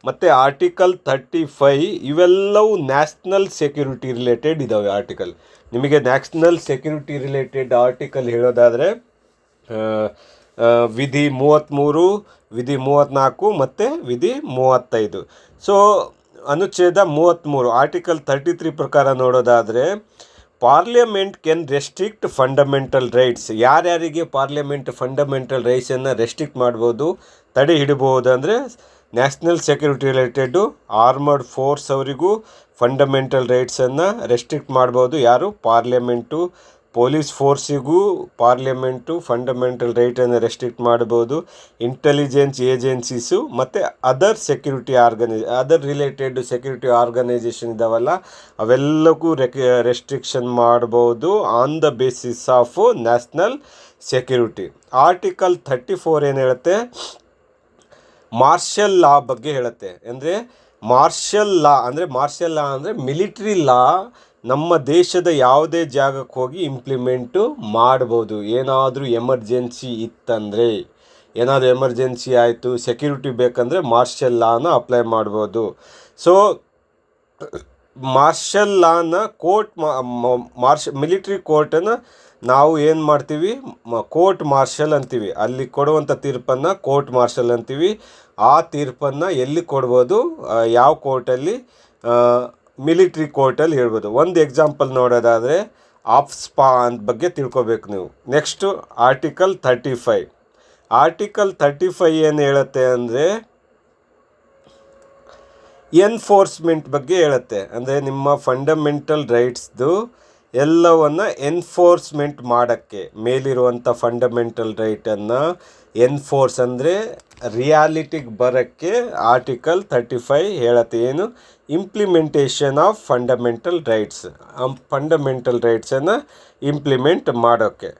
ಮತ್ತು ಆರ್ಟಿಕಲ್ 35 ಇವೆಲ್ಲವೂ ನ್ಯಾಷನಲ್ ಸೆಕ್ಯೂರಿಟಿ ರಿಲೇಟೆಡ್ ಇದ್ದಾವೆ ಆರ್ಟಿಕಲ್. ನಿಮಗೆ ನ್ಯಾಷನಲ್ ಸೆಕ್ಯೂರಿಟಿ ರಿಲೇಟೆಡ್ ಆರ್ಟಿಕಲ್ ಹೇಳೋದಾದರೆ ವಿಧಿ 33, ವಿಧಿ 34 ಮತ್ತು ವಿಧಿ 35. ಸೊ ಅನುಚ್ಛೇದ 33 ಆರ್ಟಿಕಲ್ 33 ಪ್ರಕಾರ ನೋಡೋದಾದರೆ, parliament can restrict fundamental rights. ಯಾರ್ಯಾರಿಗೆ ಪಾರ್ಲಿಮೆಂಟ್ ಫಂಡಮೆಂಟಲ್ ರೈಟ್ಸನ್ನು ರೆಸ್ಟ್ರಿಕ್ಟ್ ಮಾಡ್ಬೋದು, ತಡೆ ಹಿಡಿಬೋದು ಅಂದರೆ national security related armoured force ಅವರಿಗೂ ಫಂಡಮೆಂಟಲ್ ರೈಟ್ಸನ್ನು ರೆಸ್ಟ್ರಿಕ್ಟ್ ಮಾಡ್ಬೋದು. ಯಾರು? ಪಾರ್ಲಿಮೆಂಟು. ಪೊಲೀಸ್ ಫೋರ್ಸಿಗೂ ಪಾರ್ಲಿಮೆಂಟು ಫಂಡಮೆಂಟಲ್ ರೈಟನ್ನು ರೆಸ್ಟ್ರಿಕ್ಟ್ ಮಾಡ್ಬೋದು. ಇಂಟೆಲಿಜೆನ್ಸ್ ಏಜೆನ್ಸೀಸು ಮತ್ತು ಅದರ್ ರಿಲೇಟೆಡ್ ಸೆಕ್ಯೂರಿಟಿ ಆರ್ಗನೈಸೇಷನ್ ಇದ್ದಾವಲ್ಲ, ಅವೆಲ್ಲಕ್ಕೂ ರೆಸ್ಟ್ರಿಕ್ಷನ್ ಮಾಡ್ಬೋದು on the basis of national security. Article 34 ಏನು ಹೇಳುತ್ತೆ? ಮಾರ್ಷಲ್ ಲಾ ಬಗ್ಗೆ ಹೇಳುತ್ತೆ. ಅಂದರೆ ಮಾರ್ಷಲ್ ಲಾ ಅಂದರೆ ಮಿಲಿಟ್ರಿ ಲಾ ನಮ್ಮ ದೇಶದ ಯಾವುದೇ ಜಾಗಕ್ಕೆ ಹೋಗಿ ಇಂಪ್ಲಿಮೆಂಟು ಮಾಡ್ಬೋದು. ಏನಾದರೂ ಎಮರ್ಜೆನ್ಸಿ ಇತ್ತಂದರೆ, ಏನಾದರೂ ಎಮರ್ಜೆನ್ಸಿ ಆಯಿತು, ಸೆಕ್ಯೂರಿಟಿ ಬೇಕಂದರೆ ಮಾರ್ಷಲ್ ಲಾನ ಅಪ್ಲೈ ಮಾಡ್ಬೋದು. ಸೊ ಮಾರ್ಷಲ್ ಲಾನ ಮಿಲಿಟ್ರಿ ಕೋರ್ಟನ್ನು ನಾವು ಏನು ಮಾಡ್ತೀವಿ, ಕೋರ್ಟ್ ಮಾರ್ಷಲ್ ಅಂತೀವಿ. ಅಲ್ಲಿ ಕೊಡುವಂಥ ತೀರ್ಪನ್ನು ಕೋರ್ಟ್ ಮಾರ್ಷಲ್ ಅಂತೀವಿ. ಆ ತೀರ್ಪನ್ನು ಎಲ್ಲಿ ಕೊಡ್ಬೋದು, ಯಾವ ಕೋರ್ಟಲ್ಲಿ, ಮಿಲಿಟ್ರಿ ಕೋರ್ಟಲ್ಲಿ ಹೇಳ್ಬೋದು. ಒಂದು ಎಕ್ಸಾಂಪಲ್ ನೋಡೋದಾದರೆ ಆಫ್ಸ್ಪಾ ಅಂತ ಬಗ್ಗೆ ತಿಳ್ಕೊಬೇಕು ನೀವು. Next article 35. ಆರ್ಟಿಕಲ್ 35 ಏನು ಹೇಳುತ್ತೆ ಅಂದರೆ ಎನ್ಫೋರ್ಸ್ಮೆಂಟ್ ಬಗ್ಗೆ ಹೇಳುತ್ತೆ. ಅಂದರೆ ನಿಮ್ಮ ಫಂಡಮೆಂಟಲ್ ರೈಟ್ಸ್ದು ಎಲ್ಲವನ್ನು ಎನ್ಫೋರ್ಸ್ಮೆಂಟ್ ಮಾಡೋಕ್ಕೆ, ಮೇಲಿರುವಂಥ ಫಂಡಮೆಂಟಲ್ ರೈಟನ್ನು ಎನ್ಫೋರ್ಸ್ ಅಂದರೆ ರಿಯಾಲಿಟಿಗೆ ಬರೋಕ್ಕೆ ಆರ್ಟಿಕಲ್ 35 ಹೇಳುತ್ತೆ. ಏನು? Implementation of fundamental rights, fundamental ರೈಟ್ಸನ್ನು ಇಂಪ್ಲಿಮೆಂಟ್ ಮಾಡೋಕ್ಕೆ.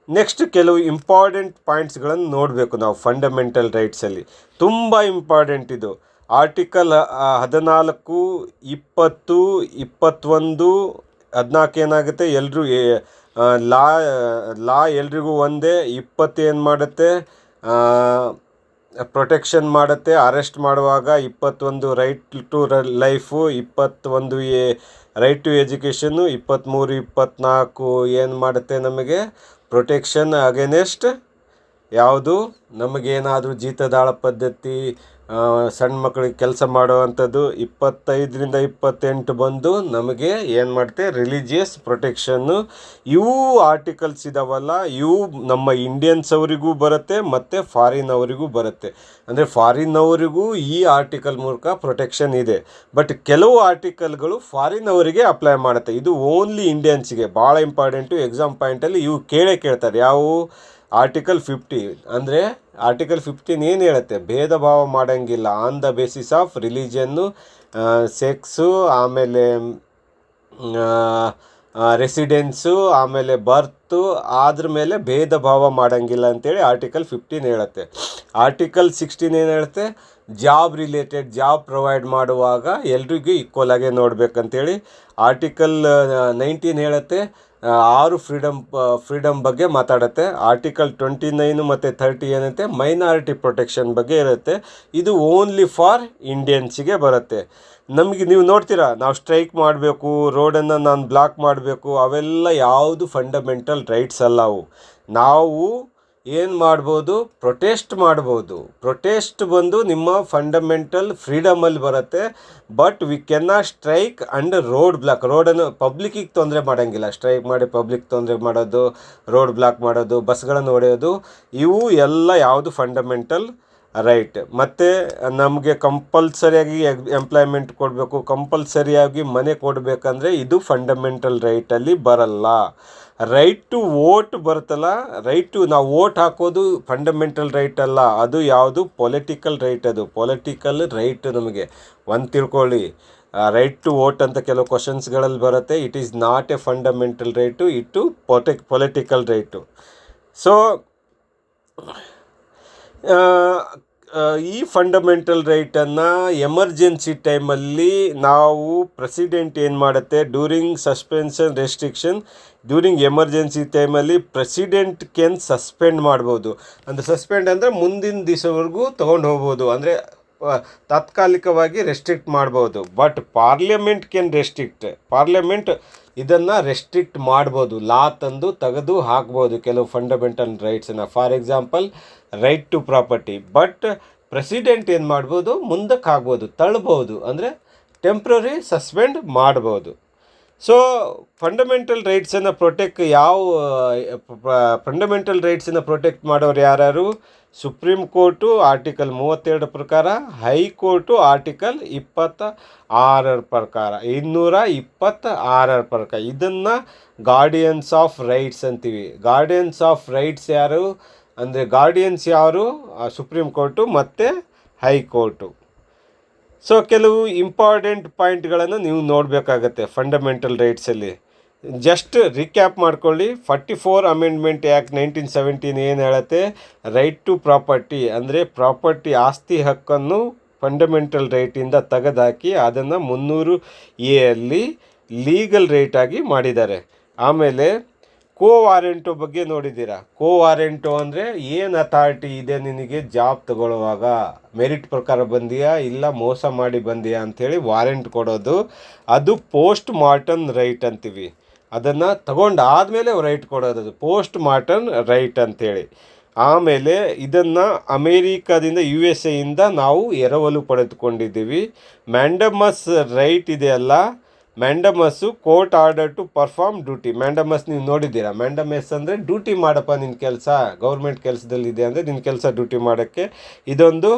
ನೆಕ್ಸ್ಟ್ ಕೆಲವು ಇಂಪಾರ್ಟೆಂಟ್ ಪಾಯಿಂಟ್ಸ್ಗಳನ್ನು ನೋಡಬೇಕು ನಾವು ಫಂಡಮೆಂಟಲ್ ರೈಟ್ಸಲ್ಲಿ. ತುಂಬ ಇಂಪಾರ್ಟೆಂಟ್ ಇದು. ಆರ್ಟಿಕಲ್ 14, 20, 21, 14 ಏನಾಗುತ್ತೆ, ಎಲ್ಲರೂ ಲಾ ಎಲ್ರಿಗೂ ಒಂದೇ. 20 ಏನು ಮಾಡುತ್ತೆ, ಪ್ರೊಟೆಕ್ಷನ್ ಮಾಡುತ್ತೆ ಅರೆಸ್ಟ್ ಮಾಡುವಾಗ. 21 right to life, 21 right to education, 23, 24 ಏನು ಮಾಡುತ್ತೆ ನಮಗೆ ಪ್ರೊಟೆಕ್ಷನ್ ಅಗೇನೆಸ್ಟ್ ಯಾವುದು, ನಮಗೇನಾದರೂ ಜೀತದಾಳ ಪದ್ಧತಿ, ಸಣ್ಣ ಮಕ್ಕಳಿಗೆ ಕೆಲಸ ಮಾಡುವಂಥದ್ದು. 25ರಿಂದ 28 ಬಂದು ನಮಗೆ ಏನು ಮಾಡುತ್ತೆ, ರಿಲಿಜಿಯಸ್ ಪ್ರೊಟೆಕ್ಷನ್ನು. ಇವು ಆರ್ಟಿಕಲ್ಸ್ ಇದಾವಲ್ಲ, ಇವು ನಮ್ಮ ಇಂಡಿಯನ್ಸ್ ಅವರಿಗೂ ಬರುತ್ತೆ ಮತ್ತು ಫಾರಿನ್ ಅವರಿಗೂ ಬರುತ್ತೆ. ಅಂದರೆ ಫಾರಿನ್ ಅವರಿಗೂ ಈ ಆರ್ಟಿಕಲ್ ಮೂಲಕ ಪ್ರೊಟೆಕ್ಷನ್ ಇದೆ. ಬಟ್ ಕೆಲವು ಆರ್ಟಿಕಲ್ಗಳು ಫಾರಿನ್ ಅವರಿಗೆ ಅಪ್ಲೈ ಮಾಡುತ್ತೆ. ಇದು ಓನ್ಲಿ ಇಂಡಿಯನ್ಸ್ಗೆ. ಭಾಳ ಇಂಪಾರ್ಟೆಂಟು. ಎಕ್ಸಾಮ್ ಪಾಯಿಂಟಲ್ಲಿ ಇವು ಕೇಳ್ತಾರೆ. ಯಾವುವು? ಆರ್ಟಿಕಲ್ 50. ಅಂದರೆ ಆರ್ಟಿಕಲ್ 15 ಏನು ಹೇಳುತ್ತೆ, ಭೇದ ಭಾವ ಮಾಡೋಂಗಿಲ್ಲ on the basis of religion, sex, ಆಮೇಲೆ ರೆಸಿಡೆನ್ಸು, ಆಮೇಲೆ ಬರ್ತು, ಅದ್ರ ಮೇಲೆ ಭೇದ ಭಾವ ಮಾಡೋಂಗಿಲ್ಲ ಅಂತೇಳಿ ಆರ್ಟಿಕಲ್ 15 ಹೇಳುತ್ತೆ. ಆರ್ಟಿಕಲ್ 16 ಏನು ಹೇಳುತ್ತೆ, ಜಾಬ್ ರಿಲೇಟೆಡ್, ಜಾಬ್ ಪ್ರೊವೈಡ್ ಮಾಡುವಾಗ ಎಲ್ರಿಗೂ ಈಕ್ವಲ್ ಆಗೇ ನೋಡಬೇಕಂತೇಳಿ. ಆರ್ಟಿಕಲ್ 19 ಹೇಳುತ್ತೆ 6 ಫ್ರೀಡಮ್ ಬಗ್ಗೆ ಮಾತಾಡುತ್ತೆ. ಆರ್ಟಿಕಲ್ 29 ಮತ್ತು 30 ಏನಂತೆ, ಮೈನಾರಿಟಿ ಪ್ರೊಟೆಕ್ಷನ್ ಬಗ್ಗೆ ಇರುತ್ತೆ. ಇದು ಓನ್ಲಿ ಫಾರ್ ಇಂಡಿಯನ್ಸಿಗೆ ಬರುತ್ತೆ. ನಮಗೆ ನೀವು ನೋಡ್ತೀರಾ, ನಾವು ಸ್ಟ್ರೈಕ್ ಮಾಡಬೇಕು, ರೋಡನ್ನು ನಾನು ಬ್ಲಾಕ್ ಮಾಡಬೇಕು, ಅವೆಲ್ಲ ಯಾವುದು ಫಂಡಮೆಂಟಲ್ ರೈಟ್ಸ್ ಅಲ್ಲ ಅವು. ನಾವು ಏನು ಮಾಡ್ಬೋದು, ಪ್ರೊಟೆಸ್ಟ್ ಮಾಡ್ಬೋದು. ಪ್ರೊಟೆಸ್ಟ್ ಬಂದು ನಿಮ್ಮ ಫಂಡಮೆಂಟಲ್ ಫ್ರೀಡಮಲ್ಲಿ ಬರುತ್ತೆ. But we cannot strike and road block. ರೋಡನ್ನು ಪಬ್ಲಿಕ್ಕಿಗೆ ತೊಂದರೆ ಮಾಡೋಂಗಿಲ್ಲ. ಸ್ಟ್ರೈಕ್ ಮಾಡಿ ಪಬ್ಲಿಕ್ ತೊಂದರೆ ಮಾಡೋದು, ರೋಡ್ ಬ್ಲಾಕ್ ಮಾಡೋದು, ಬಸ್ಗಳನ್ನು ಹೊಡೆಯೋದು, ಇವು ಎಲ್ಲ ಯಾವುದು ಫಂಡಮೆಂಟಲ್ ರೈಟ್. ಮತ್ತು ನಮಗೆ ಕಂಪಲ್ಸರಿಯಾಗಿ ಎಂಪ್ಲಾಯ್ಮೆಂಟ್ ಕೊಡಬೇಕು, ಕಂಪಲ್ಸರಿಯಾಗಿ ಮನೆ ಕೊಡಬೇಕಂದ್ರೆ ಇದು ಫಂಡಮೆಂಟಲ್ ರೈಟಲ್ಲಿ ಬರಲ್ಲ. ರೈಟ್ ಟು ವೋಟ್ ಬರುತ್ತಲ್ಲ, ರೈಟ್ ಟು ನಾವು ವೋಟ್ ಹಾಕೋದು ಫಂಡಮೆಂಟಲ್ ರೈಟ್ ಅಲ್ಲ, ಅದು ಯಾವುದು ಪೊಲಿಟಿಕಲ್ ರೈಟ್. ಅದು ಪೊಲಿಟಿಕಲ್ ರೈಟ್. ನಮಗೆ ಒಂದು ತಿಳ್ಕೊಳ್ಳಿ, ರೈಟ್ ಟು ವೋಟ್ ಅಂತ ಕೆಲವು ಕ್ವಶನ್ಸ್ಗಳಲ್ಲಿ ಬರುತ್ತೆ. It is not A fundamental right, ಇಟ್ಟು ಪೊಲಿಟಿಕಲ್ ರೈಟು. ಸೊ ಈ ಫಂಡಮೆಂಟಲ್ ರೈಟನ್ನು ಎಮರ್ಜೆನ್ಸಿ ಟೈಮಲ್ಲಿ ನಾವು ಪ್ರೆಸಿಡೆಂಟ್ ಏನು ಮಾಡುತ್ತೆ, during suspension restriction, during emergency ಟೈಮಲ್ಲಿ ಪ್ರೆಸಿಡೆಂಟ್ ಕ್ಯಾನ್ ಸಸ್ಪೆಂಡ್ ಮಾಡ್ಬೋದು. ಅಂದರೆ ಸಸ್ಪೆಂಡ್ ಅಂದರೆ ಮುಂದಿನ ದಿವಸವರೆಗೂ ತೊಗೊಂಡು ಹೋಗ್ಬೋದು, ಅಂದರೆ ತಾತ್ಕಾಲಿಕವಾಗಿ ರೆಸ್ಟ್ರಿಕ್ಟ್ ಮಾಡ್ಬೋದು. But parliament can restrict. Parliament ಇದನ್ನು ರೆಸ್ಟ್ರಿಕ್ಟ್ ಮಾಡ್ಬೋದು, ಲಾ ತಂದು ತೆಗೆದು ಹಾಕ್ಬೋದು ಕೆಲವು ಫಂಡಮೆಂಟಲ್ ರೈಟ್ಸನ್ನು. For example right to property. But president ಏನು ಮಾಡ್ಬೋದು, ಮುಂದಕ್ಕೆ ಆಗ್ಬೋದು, ತಳ್ಬೋದು, ಅಂದರೆ ಟೆಂಪ್ರರಿ ಸಸ್ಪೆಂಡ್ ಮಾಡ್ಬೋದು. ಸೊ ಫಂಡಮೆಂಟಲ್ ರೈಟ್ಸನ್ನು ಫಂಡಮೆಂಟಲ್ ರೈಟ್ಸನ್ನು ಪ್ರೊಟೆಕ್ಟ್ ಮಾಡೋರು ಯಾರು? ಸುಪ್ರೀಂ ಕೋರ್ಟು ಆರ್ಟಿಕಲ್ 32 ಪ್ರಕಾರ, ಹೈಕೋರ್ಟು ಆರ್ಟಿಕಲ್ 26 ಪ್ರಕಾರ, 226 ಪ್ರಕಾರ. ಇದನ್ನು ಗಾರ್ಡಿಯನ್ಸ್ ಆಫ್ ರೈಟ್ಸ್ ಅಂತೀವಿ. ಗಾರ್ಡಿಯನ್ಸ್ ಆಫ್ ರೈಟ್ಸ್ ಯಾರು ಅಂದರೆ, ಗಾರ್ಡಿಯನ್ಸ್ ಯಾರು? ಸುಪ್ರೀಂ ಕೋರ್ಟು ಮತ್ತು ಹೈಕೋರ್ಟು. ಸೊ ಕೆಲವು ಇಂಪಾರ್ಟೆಂಟ್ ಪಾಯಿಂಟ್ಗಳನ್ನು ನೀವು ನೋಡಬೇಕಾಗತ್ತೆ ಫಂಡಮೆಂಟಲ್ ರೈಟ್ಸಲ್ಲಿ. ಜಸ್ಟ್ ರಿಕ್ಯಾಪ್ ಮಾಡ್ಕೊಳ್ಳಿ. 44 ಅಮೆಂಡ್ಮೆಂಟ್ ಆ್ಯಕ್ಟ್ 1917 ಏನು ಹೇಳುತ್ತೆ, ರೈಟ್ ಟು ಪ್ರಾಪರ್ಟಿ ಅಂದರೆ ಪ್ರಾಪರ್ಟಿ, ಆಸ್ತಿ ಹಕ್ಕನ್ನು ಫಂಡಮೆಂಟಲ್ ರೈಟಿಂದ ತೆಗೆದುಹಾಕಿ ಅದನ್ನು 300A ಅಲ್ಲಿ ಲೀಗಲ್ ರೈಟ್ ಆಗಿ ಮಾಡಿದ್ದಾರೆ. ಆಮೇಲೆ ಕೋ ವಾರೆಂಟೋ ಬಗ್ಗೆ ನೋಡಿದ್ದೀರಾ. ಕೋ ವಾರೆಂಟೋ ಅಂದರೆ ಏನು ಅಥಾರಿಟಿ ಇದೆ ನಿನಗೆ ಜಾಬ್ ತಗೊಳ್ಳುವಾಗ, ಮೆರಿಟ್ ಪ್ರಕಾರ ಬಂದಿಯಾ ಇಲ್ಲ ಮೋಸ ಮಾಡಿ ಬಂದಿಯಾ ಅಂಥೇಳಿ ವಾರೆಂಟ್ ಕೊಡೋದು, ಅದು ಪೋಸ್ಟ್ ಮಾರ್ಟಮ್ ರೈಟ್ ಅಂತೀವಿ. ಅದನ್ನು ತಗೊಂಡಾದಮೇಲೆ ರೈಟ್ ಕೊಡೋದು, ಪೋಸ್ಟ್ ಮಾರ್ಟಮ್ ರೈಟ್ ಅಂತೇಳಿ. ಆಮೇಲೆ ಇದನ್ನು ಅಮೇರಿಕಾದಿಂದ USA ನಾವು ಎರವಲು ಪಡೆದುಕೊಂಡಿದ್ದೀವಿ. ಮ್ಯಾಂಡಮಸ್ ರೈಟ್ ಇದೆಯಲ್ಲ, mandamus court order to perform duty. Mandamus ನೀವು ನೋಡಿದ್ದೀರಾ? ಮ್ಯಾಂಡಮಸ್ ಅಂದರೆ ಡ್ಯೂಟಿ ಮಾಡಪ್ಪ, ನಿನ್ನ ಕೆಲಸ ಗೌರ್ಮೆಂಟ್ ಕೆಲಸದಲ್ಲಿದೆ ಅಂದರೆ ನಿನ್ನ ಕೆಲಸ ಡ್ಯೂಟಿ ಮಾಡೋಕ್ಕೆ ಇದೊಂದು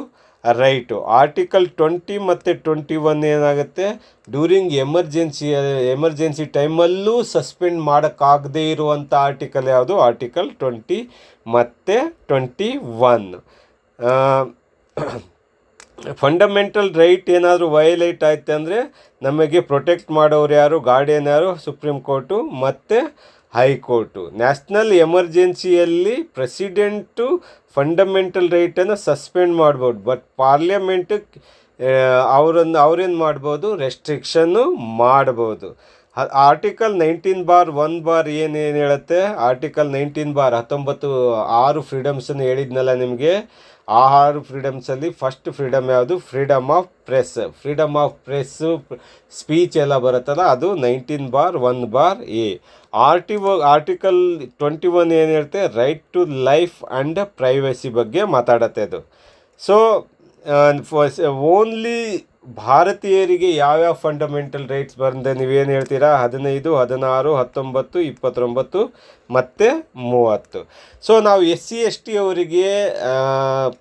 ರೈಟು. ಆರ್ಟಿಕಲ್ 20 ಮತ್ತು 21 ಏನಾಗುತ್ತೆ, ಡ್ಯೂರಿಂಗ್ ಎಮರ್ಜೆನ್ಸಿ ಟೈಮಲ್ಲೂ ಸಸ್ಪೆಂಡ್ ಮಾಡೋಕ್ಕಾಗದೇ ಇರುವಂಥ ಆರ್ಟಿಕಲ್ ಯಾವುದು? ಆರ್ಟಿಕಲ್ 20 ಮತ್ತು 21. ಫಂಡಮೆಂಟಲ್ ರೈಟ್ ಏನಾದರೂ ವಯಲೇಟ್ ಆಯ್ತು ಅಂದರೆ ನಮಗೆ ಪ್ರೊಟೆಕ್ಟ್ ಮಾಡೋರು ಯಾರು? ಗಾರ್ಡಿಯನ್ ಯಾರು? ಸುಪ್ರೀಂ ಕೋರ್ಟು ಮತ್ತು ಹೈಕೋರ್ಟು. ನ್ಯಾಷನಲ್ ಎಮರ್ಜೆನ್ಸಿಯಲ್ಲಿ ಪ್ರೆಸಿಡೆಂಟು ಫಂಡಮೆಂಟಲ್ ರೈಟನ್ನು ಸಸ್ಪೆಂಡ್ ಮಾಡ್ಬೋದು, ಬಟ್ ಪಾರ್ಲಿಮೆಂಟ್ ಅವ್ರೇನು ಮಾಡ್ಬೋದು? ರೆಸ್ಟ್ರಿಕ್ಷನ್ನು ಮಾಡ್ಬೋದು. ಆರ್ಟಿಕಲ್ 19(1) ಏನೇನು ಹೇಳುತ್ತೆ? ಆರ್ಟಿಕಲ್ 19 6 ಫ್ರೀಡಮ್ಸನ್ನು ಹೇಳಿದ್ನಲ್ಲ ನಿಮಗೆ. ಆ 6 ಫ್ರೀಡಮ್ಸಲ್ಲಿ ಫಸ್ಟ್ ಫ್ರೀಡಮ್ ಯಾವುದು? Freedom of press. Freedom of press, speech ಎಲ್ಲ ಬರುತ್ತಲ್ಲ, ಅದು 19(1)(a). ಆರ್ಟಿಕಲ್ 21 ಏನು ಹೇಳ್ತೆ? Right to life and privacy ಬಗ್ಗೆ ಮಾತಾಡತ್ತೆ ಅದು. ಸೊ ಓನ್ಲಿ ಭಾರತೀಯರಿಗೆ ಯಾವ್ಯಾವ ಫಂಡಮೆಂಟಲ್ ರೈಟ್ಸ್ ಬಂದೆ ನೀವೇನು ಹೇಳ್ತೀರಾ? 15, 16, 19, 29 ಮತ್ತು 30. ಸೊ ನಾವು SC/ST ಅವರಿಗೆ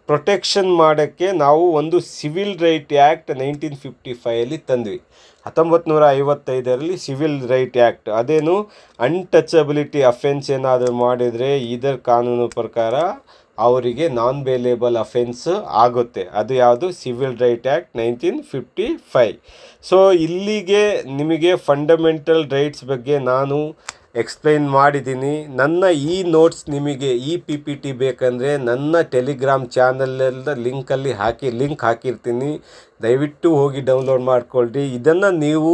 ಪ್ರೊಟೆಕ್ಷನ್ ಮಾಡೋಕ್ಕೆ ನಾವು ಒಂದು civil right act 1955 ತಂದ್ವಿ. 1955 civil right act. ಅದೇನು, ಅನ್ಟಚಬಿಲಿಟಿ ಅಫೆನ್ಸ್ ಏನಾದರೂ ಮಾಡಿದರೆ ಇದರ ಕಾನೂನು ಪ್ರಕಾರ ಅವರಿಗೆ ನಾನ್ ಬೇಲೇಬಲ್ ಅಫೆನ್ಸ್ ಆಗುತ್ತೆ. ಅದು ಯಾವುದು? Civil right act 1955. ಸೊ ಇಲ್ಲಿಗೆ ನಿಮಗೆ ಫಂಡಮೆಂಟಲ್ ರೈಟ್ಸ್ ಬಗ್ಗೆ ನಾನು ಎಕ್ಸ್ಪ್ಲೈನ್ ಮಾಡಿದ್ದೀನಿ. ನನ್ನ ಈ ನೋಟ್ಸ್ ನಿಮಗೆ ಈ PPT ಬೇಕಂದರೆ ನನ್ನ ಟೆಲಿಗ್ರಾಮ್ ಚಾನಲಲ್ಲಿ ಲಿಂಕ್ ಹಾಕಿರ್ತೀನಿ, ದಯವಿಟ್ಟು ಹೋಗಿ ಡೌನ್ಲೋಡ್ ಮಾಡ್ಕೊಳ್ರಿ. ಇದನ್ನು ನೀವು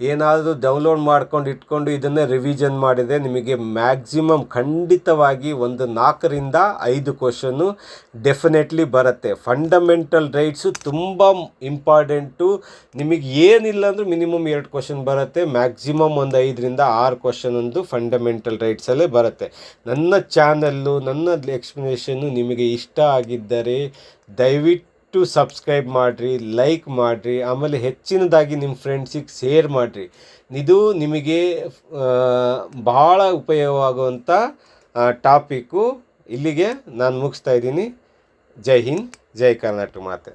ಏನಾದರೂ ಡೌನ್ಲೋಡ್ ಮಾಡ್ಕೊಂಡು ಇಟ್ಕೊಂಡು ಇದನ್ನು ರಿವಿಷನ್ ಮಾಡಿದರೆ ನಿಮಗೆ ಮ್ಯಾಕ್ಸಿಮಮ್ ಖಂಡಿತವಾಗಿ ಒಂದು 4ರಿಂದ 5 ಕ್ವಶನ್ನು ಡೆಫಿನೆಟ್ಲಿ ಬರುತ್ತೆ. ಫಂಡಮೆಂಟಲ್ ರೈಟ್ಸು ತುಂಬ ಇಂಪಾರ್ಟೆಂಟು. ನಿಮಗೆ ಏನಿಲ್ಲ ಅಂದರೂ ಮಿನಿಮಮ್ 2 ಕ್ವಶನ್ ಬರುತ್ತೆ, ಮ್ಯಾಕ್ಸಿಮಮ್ ಒಂದು 5ರಿಂದ 6 ಕ್ವಶನ್ ಒಂದು ಫಂಡಮೆಂಟಲ್ ರೈಟ್ಸಲ್ಲೇ ಬರುತ್ತೆ. ನನ್ನ ಚಾನಲ್ಲು, ನನ್ನ ಎಕ್ಸ್ಪ್ಲನೇಷನ್ನು ನಿಮಗೆ ಇಷ್ಟ ಆಗಿದ್ದರೆ ದಯವಿಟ್ಟು ಸಬ್ಸ್ಕ್ರೈಬ್ ಮಾಡಿರಿ, ಲೈಕ್ ಮಾಡಿರಿ, ಆಮೇಲೆ ಹೆಚ್ಚಿನದಾಗಿ ನಿಮ್ಮ ಫ್ರೆಂಡ್ಸಿಗೆ ಶೇರ್ ಮಾಡಿರಿ. ಇದು ನಿಮಗೆ ಬಹಳ ಉಪಯೋಗವಾಗುವಂಥ ಟಾಪಿಕ್ಕು. ಇಲ್ಲಿಗೆ ನಾನು ಮುಗಿಸ್ತಾ ಇದ್ದೀನಿ. ಜೈ ಹಿಂದ್, ಜೈ ಕರ್ನಾಟಕ ಮಾತೆ.